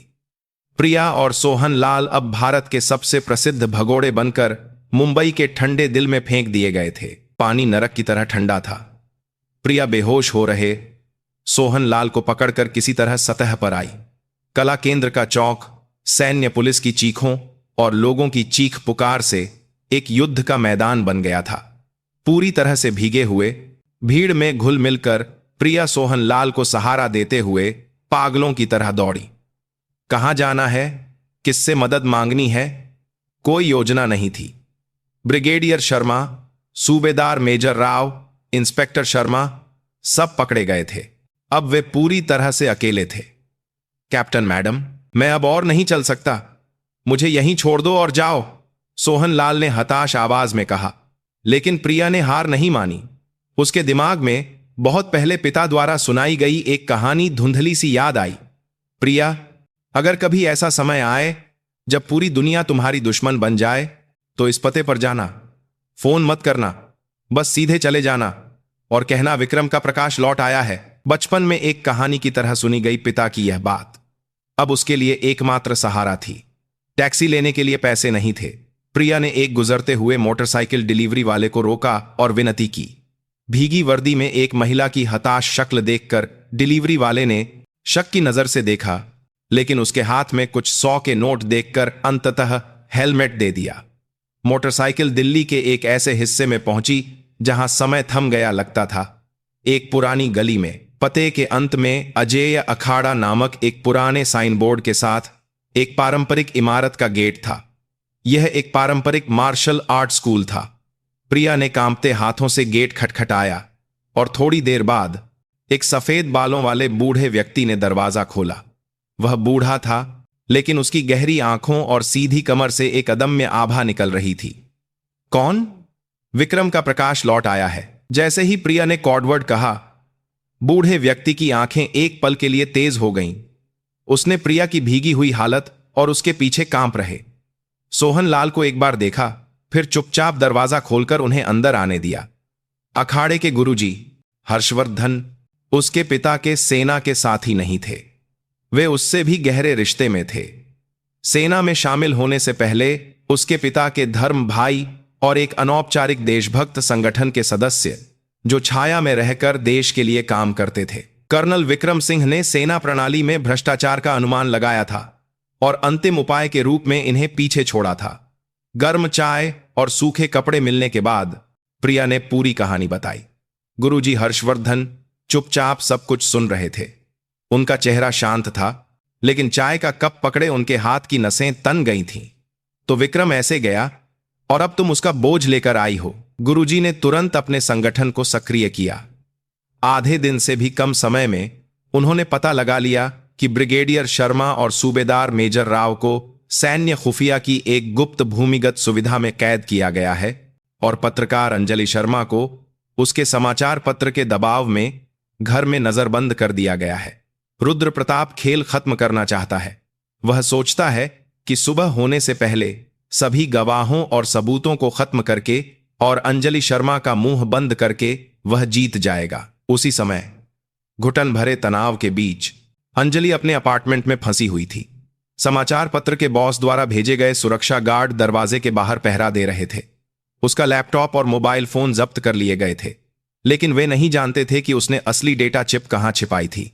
प्रिया और सोहन लाल अब भारत के सबसे प्रसिद्ध भगोड़े बनकर मुंबई के ठंडे दिल में फेंक दिए गए थे। पानी नरक की तरह ठंडा था। प्रिया बेहोश हो रहे सोहन लाल को पकड़कर किसी तरह सतह पर आई। कला केंद्र का चौक सैन्य पुलिस की चीखों और लोगों की चीख पुकार से एक युद्ध का मैदान बन गया था। पूरी तरह से भीगे हुए भीड़ में घुल मिलकर प्रिया सोहन लाल को सहारा देते हुए पागलों की तरह दौड़ी। कहां जाना है, किससे मदद मांगनी है, कोई योजना नहीं थी। ब्रिगेडियर शर्मा, सूबेदार मेजर राव, इंस्पेक्टर शर्मा सब पकड़े गए थे। अब वे पूरी तरह से अकेले थे। कैप्टन मैडम, मैं अब और नहीं चल सकता, मुझे यहीं छोड़ दो और जाओ, सोहन लाल ने हताश आवाज में कहा। लेकिन प्रिया ने हार नहीं मानी। उसके दिमाग में बहुत पहले पिता द्वारा सुनाई गई एक कहानी धुंधली सी याद आई। प्रिया, अगर कभी ऐसा समय आए जब पूरी दुनिया तुम्हारी दुश्मन बन जाए तो इस पते पर जाना, फोन मत करना, बस सीधे चले जाना और कहना विक्रम का प्रकाश लौट आया है। बचपन में एक कहानी की तरह सुनी गई पिता की यह बात अब उसके लिए एकमात्र सहारा थी। टैक्सी लेने के लिए पैसे नहीं थे। प्रिया ने एक गुजरते हुए मोटरसाइकिल डिलीवरी वाले को रोका और विनती की। भीगी वर्दी में एक महिला की हताश शक्ल देखकर डिलीवरी वाले ने शक की नजर से देखा, लेकिन उसके हाथ में कुछ 100 के नोट देखकर अंततः हेलमेट दे दिया। मोटरसाइकिल दिल्ली के एक ऐसे हिस्से में पहुंची जहां समय थम गया लगता था। एक पुरानी गली में पते के अंत में अजेय अखाड़ा नामक एक पुराने साइन बोर्ड के साथ एक पारंपरिक इमारत का गेट था। यह एक पारंपरिक मार्शल आर्ट स्कूल था। प्रिया ने कांपते हाथों से गेट खटखटाया और थोड़ी देर बाद एक सफेद बालों वाले बूढ़े व्यक्ति ने दरवाजा खोला। वह बूढ़ा था, लेकिन उसकी गहरी आंखों और सीधी कमर से एक अदम्य आभा निकल रही थी। कौन? विक्रम का प्रकाश लौट आया है। जैसे ही प्रिया ने कॉडवर्ड कहा, बूढ़े व्यक्ति की आंखें एक पल के लिए तेज हो गईं। उसने प्रिया की भीगी हुई हालत और उसके पीछे कांप रहे सोहन लाल को एक बार देखा, फिर चुपचाप दरवाजा खोलकर उन्हें अंदर आने दिया। अखाड़े के गुरुजी हर्षवर्धन उसके पिता के सेना के साथी नहीं थे, वे उससे भी गहरे रिश्ते में थे। सेना में शामिल होने से पहले उसके पिता के धर्म भाई और एक अनौपचारिक देशभक्त संगठन के सदस्य जो छाया में रहकर देश के लिए काम करते थे। कर्नल विक्रम सिंह ने सेना प्रणाली में भ्रष्टाचार का अनुमान लगाया था और अंतिम उपाय के रूप में इन्हें पीछे छोड़ा था। गर्म चाय और सूखे कपड़े मिलने के बाद प्रिया ने पूरी कहानी बताई। गुरुजी हर्षवर्धन चुपचाप सब कुछ सुन रहे थे। उनका चेहरा शांत था, लेकिन चाय का कप पकड़े उनके हाथ की नसें तन गई थीं। तो विक्रम ऐसे गया, और अब तुम उसका बोझ लेकर आई हो। गुरुजी ने तुरंत अपने संगठन को सक्रिय किया। आधे दिन से भी कम समय में उन्होंने पता लगा लिया कि ब्रिगेडियर शर्मा और सूबेदार मेजर राव को सैन्य खुफिया की एक गुप्त भूमिगत सुविधा में कैद किया गया है, और पत्रकार अंजलि शर्मा को उसके समाचार पत्र के दबाव में घर में नजरबंद कर दिया गया है। रुद्र प्रताप खेल खत्म करना चाहता है। वह सोचता है कि सुबह होने से पहले सभी गवाहों और सबूतों को खत्म करके और अंजलि शर्मा का मुंह बंद करके वह जीत जाएगा। उसी समय घुटन भरे तनाव के बीच अंजलि अपने अपार्टमेंट में फंसी हुई थी। समाचार पत्र के बॉस द्वारा भेजे गए सुरक्षा गार्ड दरवाजे के बाहर पहरा दे रहे थे। उसका लैपटॉप और मोबाइल फोन जब्त कर लिए गए थे, लेकिन वे नहीं जानते थे कि उसने असली डेटा चिप कहां छिपाई थी।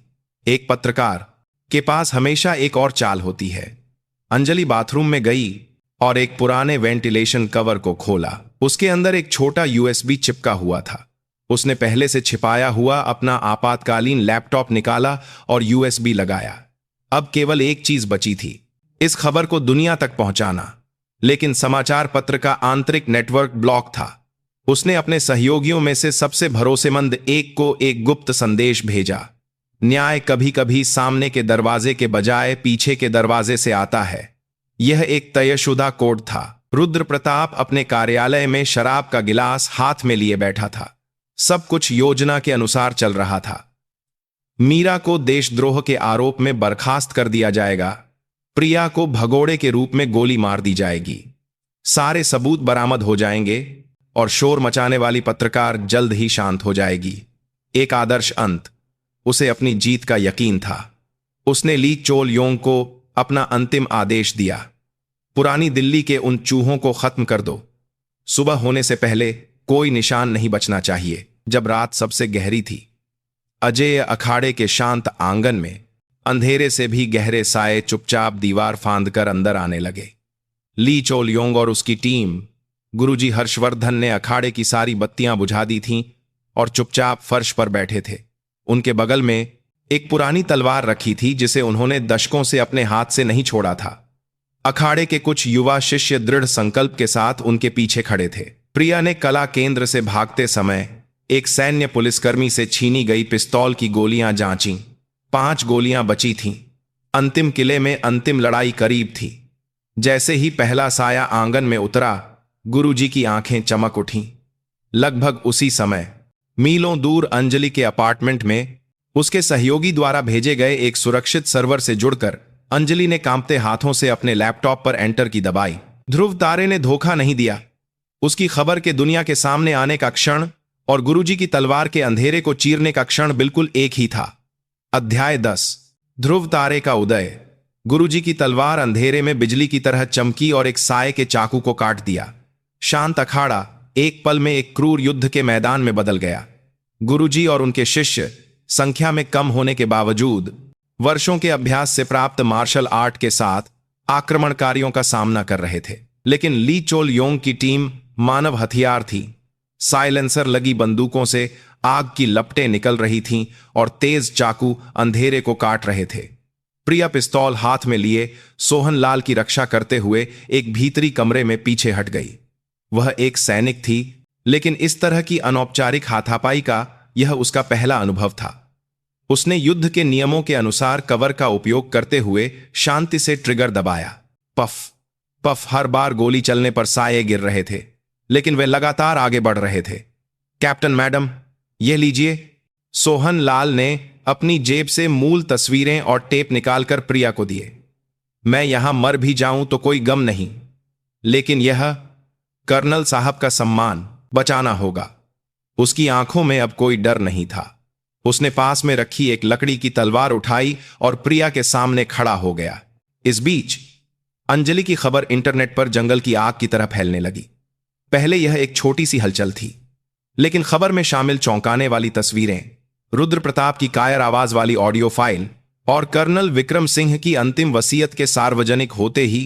एक पत्रकार के पास हमेशा एक और चाल होती है। अंजलि बाथरूम में गई और एक पुराने वेंटिलेशन कवर को खोला। उसके अंदर एक छोटा यूएसबी चिपका हुआ था। उसने पहले से छिपाया हुआ अपना आपातकालीन लैपटॉप निकाला और यूएसबी लगाया। अब केवल एक चीज बची थी, इस खबर को दुनिया तक पहुंचाना। लेकिन समाचार पत्र का आंतरिक नेटवर्क ब्लॉक था। उसने अपने सहयोगियों में से सबसे भरोसेमंद एक को एक गुप्त संदेश भेजा। न्याय कभी कभी सामने के दरवाजे के बजाय पीछे के दरवाजे से आता है। यह एक तयशुदा कोड था। रुद्र प्रताप अपने कार्यालय में शराब का गिलास हाथ में लिए बैठा था। सब कुछ योजना के अनुसार चल रहा था। मीरा को देशद्रोह के आरोप में बर्खास्त कर दिया जाएगा। प्रिया को भगोड़े के रूप में गोली मार दी जाएगी। सारे सबूत बरामद हो जाएंगे और शोर मचाने वाली पत्रकार जल्द ही शांत हो जाएगी। एक आदर्श अंत। उसे अपनी जीत का यकीन था। उसने ली चोल योंग को अपना अंतिम आदेश दिया। पुरानी दिल्ली के उन चूहों को खत्म कर दो। सुबह होने से पहले कोई निशान नहीं बचना चाहिए। जब रात सबसे गहरी थी, अजय अखाड़े के शांत आंगन में अंधेरे से भी गहरे साए चुपचाप दीवार फांदकर अंदर आने लगे। ली चोल योंग और उसकी टीम, गुरुजी हर्षवर्धन ने अखाड़े की सारी बत्तियां बुझा दी थीं और चुपचाप फर्श पर बैठे थे। उनके बगल में एक पुरानी तलवार रखी थी जिसे उन्होंने दशकों से अपने हाथ से नहीं छोड़ा था। अखाड़े के कुछ युवा शिष्य दृढ़ संकल्प के साथ उनके पीछे खड़े थे। प्रिया ने कला केंद्र से भागते समय एक सैन्य पुलिसकर्मी से छीनी गई पिस्तौल की गोलियां जांचीं। 5 गोलियां बची थीं। अंतिम किले में अंतिम लड़ाई करीब थी। जैसे ही पहला साया आंगन में उतरा, गुरुजी की आंखें चमक उठीं। लगभग उसी समय मीलों दूर अंजलि के अपार्टमेंट में उसके सहयोगी द्वारा भेजे गए एक सुरक्षित सर्वर से जुड़कर अंजलि ने कांपते हाथों से अपने लैपटॉप पर एंटर की दबाई। ध्रुव तारे ने धोखा नहीं दिया। उसकी खबर के दुनिया के सामने आने का क्षण और गुरुजी की तलवार के अंधेरे को चीरने का क्षण बिल्कुल एक ही था। अध्याय 10। ध्रुव तारे का उदय। गुरुजी की तलवार अंधेरे में बिजली की तरह चमकी और एक साए के चाकू को काट दिया। शांत अखाड़ा एक पल में एक क्रूर युद्ध के मैदान में बदल गया। गुरुजी और उनके शिष्य संख्या में कम होने के बावजूद वर्षों के अभ्यास से प्राप्त मार्शल आर्ट के साथ आक्रमणकारियों का सामना कर रहे थे। लेकिन ली चोल योंग की टीम मानव हथियार थी। साइलेंसर लगी बंदूकों से आग की लपटें निकल रही थीं और तेज चाकू अंधेरे को काट रहे थे। प्रिया पिस्तौल हाथ में लिए सोहनलाल की रक्षा करते हुए एक भीतरी कमरे में पीछे हट गई। वह एक सैनिक थी, लेकिन इस तरह की अनौपचारिक हाथापाई का यह उसका पहला अनुभव था। उसने युद्ध के नियमों के अनुसार कवर का उपयोग करते हुए शांति से ट्रिगर दबाया। पफ पफ हर बार गोली चलने पर साए गिर रहे थे, लेकिन वे लगातार आगे बढ़ रहे थे। कैप्टन मैडम, यह लीजिए। सोहन लाल ने अपनी जेब से मूल तस्वीरें और टेप निकालकर प्रिया को दिए। मैं यहां मर भी जाऊं तो कोई गम नहीं, लेकिन यह कर्नल साहब का सम्मान बचाना होगा। उसकी आंखों में अब कोई डर नहीं था। उसने पास में रखी एक लकड़ी की तलवार उठाई और प्रिया के सामने खड़ा हो गया। इस बीच अंजलि की खबर इंटरनेट पर जंगल की आग की तरह फैलने लगी। पहले यह एक छोटी सी हलचल थी, लेकिन खबर में शामिल चौंकाने वाली तस्वीरें, रुद्र प्रताप की कायर आवाज वाली ऑडियो फाइल और कर्नल विक्रम सिंह की अंतिम वसीयत के सार्वजनिक होते ही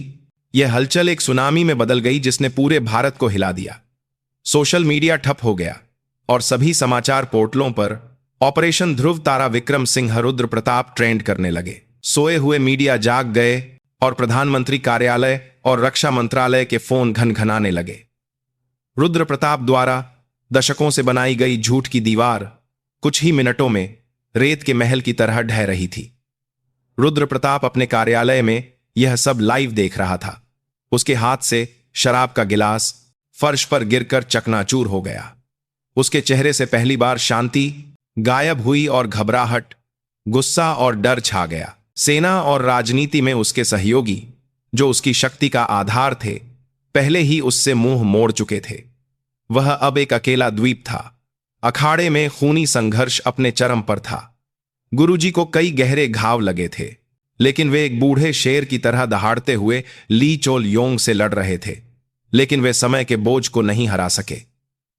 यह हलचल एक सुनामी में बदल गई जिसने पूरे भारत को हिला दिया। सोशल मीडिया ठप हो गया और सभी समाचार पोर्टलों पर ऑपरेशन ध्रुव तारा विक्रम सिंह रुद्र प्रताप ट्रेंड करने लगे। सोए हुए मीडिया जाग गए और प्रधानमंत्री कार्यालय और रक्षा मंत्रालय के फोन घनघनाने लगे। रुद्र प्रताप द्वारा दशकों से बनाई गई झूठ की दीवार कुछ ही मिनटों में रेत के महल की तरह ढह रही थी। रुद्र प्रताप अपने कार्यालय में यह सब लाइव देख रहा था। उसके हाथ से शराब का गिलास फर्श पर गिरकर चकनाचूर हो गया। उसके चेहरे से पहली बार शांति गायब हुई और घबराहट, गुस्सा और डर छा गया। सेना और राजनीति में उसके सहयोगी, जो उसकी शक्ति का आधार थे, पहले ही उससे मुंह मोड़ चुके थे। वह अब एक अकेला द्वीप था। अखाड़े में खूनी संघर्ष अपने चरम पर था। गुरुजी को कई गहरे घाव लगे थे, लेकिन वे एक बूढ़े शेर की तरह दहाड़ते हुए ली चोल योंग से लड़ रहे थे। लेकिन वे समय के बोझ को नहीं हरा सके।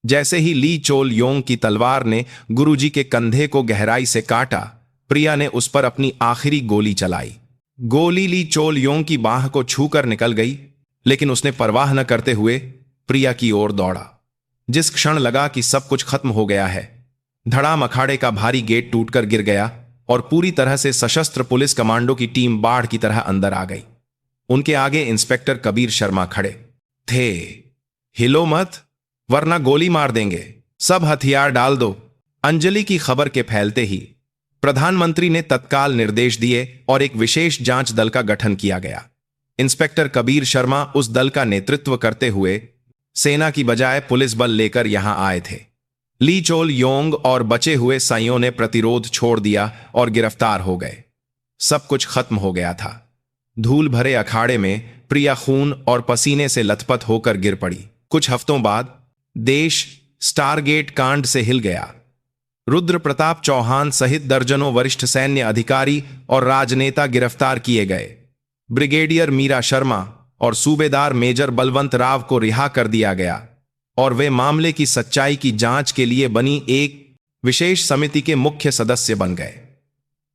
जैसे ही ली चोल योंग की तलवार ने गुरुजी के कंधे को गहराई से काटा, प्रिया ने उस पर अपनी आखिरी गोली चलाई। गोली ली चोल योंग की बाह को छूकर निकल गई, लेकिन उसने परवाह न करते हुए प्रिया की ओर दौड़ा। जिस क्षण लगा कि सब कुछ खत्म हो गया है, धड़ाम अखाड़े का भारी गेट टूटकर गिर गया और पूरी तरह से सशस्त्र पुलिस कमांडो की टीम बाढ़ की तरह अंदर आ गई। उनके आगे इंस्पेक्टर कबीर शर्मा खड़े थे। हिलो मत, वरना गोली मार देंगे। सब हथियार डाल दो। अंजलि की खबर के फैलते ही प्रधानमंत्री ने तत्काल निर्देश दिए और एक विशेष जांच दल का गठन किया गया। इंस्पेक्टर कबीर शर्मा उस दल का नेतृत्व करते हुए सेना की बजाय पुलिस बल लेकर यहां आए थे। ली चोल योंग और बचे हुए साइयों ने प्रतिरोध छोड़ दिया और गिरफ्तार हो गए। सब कुछ खत्म हो गया था। धूल भरे अखाड़े में प्रिया खून और पसीने से लथपथ होकर गिर पड़ी। कुछ हफ्तों बाद देश स्टारगेट कांड से हिल गया। रुद्र प्रताप चौहान सहित दर्जनों वरिष्ठ सैन्य अधिकारी और राजनेता गिरफ्तार किए गए। ब्रिगेडियर मीरा शर्मा और सूबेदार मेजर बलवंत राव को रिहा कर दिया गया और वे मामले की सच्चाई की जांच के लिए बनी एक विशेष समिति के मुख्य सदस्य बन गए।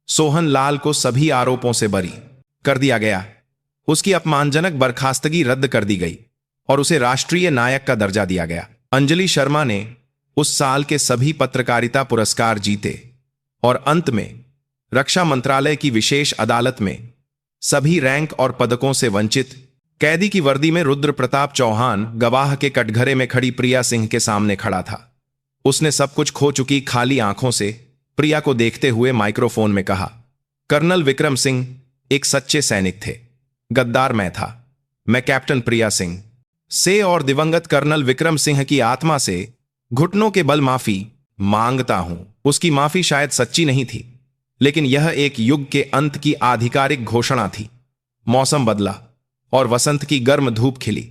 सोहन लाल को सभी आरोपों से बरी कर दिया गया। उसकी अपमानजनक बर्खास्तगी रद्द कर दी गई और उसे राष्ट्रीय नायक का दर्जा दिया गया। अंजलि शर्मा ने उस साल के सभी पत्रकारिता पुरस्कार जीते और अंत में रक्षा मंत्रालय की विशेष अदालत में सभी रैंक और पदकों से वंचित कैदी की वर्दी में रुद्र प्रताप चौहान गवाह के कटघरे में खड़ी प्रिया सिंह के सामने खड़ा था। उसने सब कुछ खो चुकी खाली आंखों से प्रिया को देखते हुए माइक्रोफोन में कहा, कर्नल विक्रम सिंह एक सच्चे सैनिक थे। गद्दार मैं था। मैं कैप्टन प्रिया सिंह से और दिवंगत कर्नल विक्रम सिंह की आत्मा से घुटनों के बल माफी मांगता हूं। उसकी माफी शायद सच्ची नहीं थी, लेकिन यह एक युग के अंत की आधिकारिक घोषणा थी। मौसम बदला और वसंत की गर्म धूप खिली।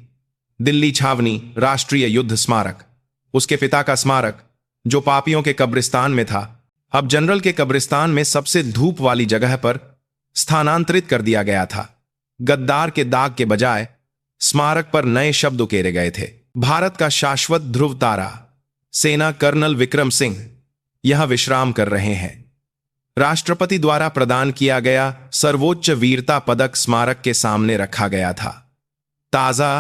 दिल्ली छावनी, राष्ट्रीय युद्ध स्मारक, उसके पिता का स्मारक जो पापियों के कब्रिस्तान में था, अब जनरल के कब्रिस्तान में सबसे धूप वाली जगह पर स्थानांतरित कर दिया गया था। गद्दार के दाग के बजाय स्मारक पर नए शब्द उकेरे गए थे। भारत का शाश्वत ध्रुव तारा सेना कर्नल विक्रम सिंह यहां विश्राम कर रहे हैं। राष्ट्रपति द्वारा प्रदान किया गया सर्वोच्च वीरता पदक स्मारक के सामने रखा गया था। ताजा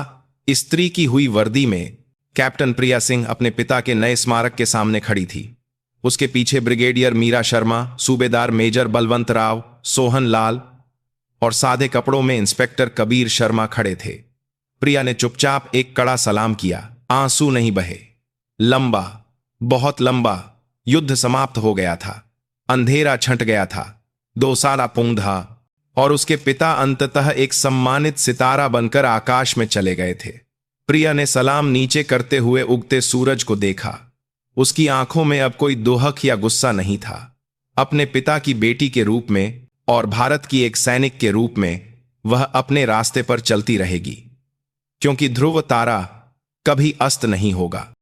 इस्त्री की हुई वर्दी में कैप्टन प्रिया सिंह अपने पिता के नए स्मारक के सामने खड़ी थी। उसके पीछे ब्रिगेडियर मीरा शर्मा, सूबेदार मेजर बलवंत राव, सोहन लाल और सादे कपड़ों में इंस्पेक्टर कबीर शर्मा खड़े थे। प्रिया ने चुपचाप एक कड़ा सलाम किया। आंसू नहीं बहे। लंबा, बहुत लंबा युद्ध समाप्त हो गया था। अंधेरा छंट गया था। 2 साल पूंधा और उसके पिता अंततः एक सम्मानित सितारा बनकर आकाश में चले गए थे। प्रिया ने सलाम नीचे करते हुए उगते सूरज को देखा। उसकी आंखों में अब कोई दुहक या गुस्सा नहीं था। अपने पिता की बेटी के रूप में और भारत की एक सैनिक के रूप में वह अपने रास्ते पर चलती रहेगी, क्योंकि ध्रुव तारा कभी अस्त नहीं होगा।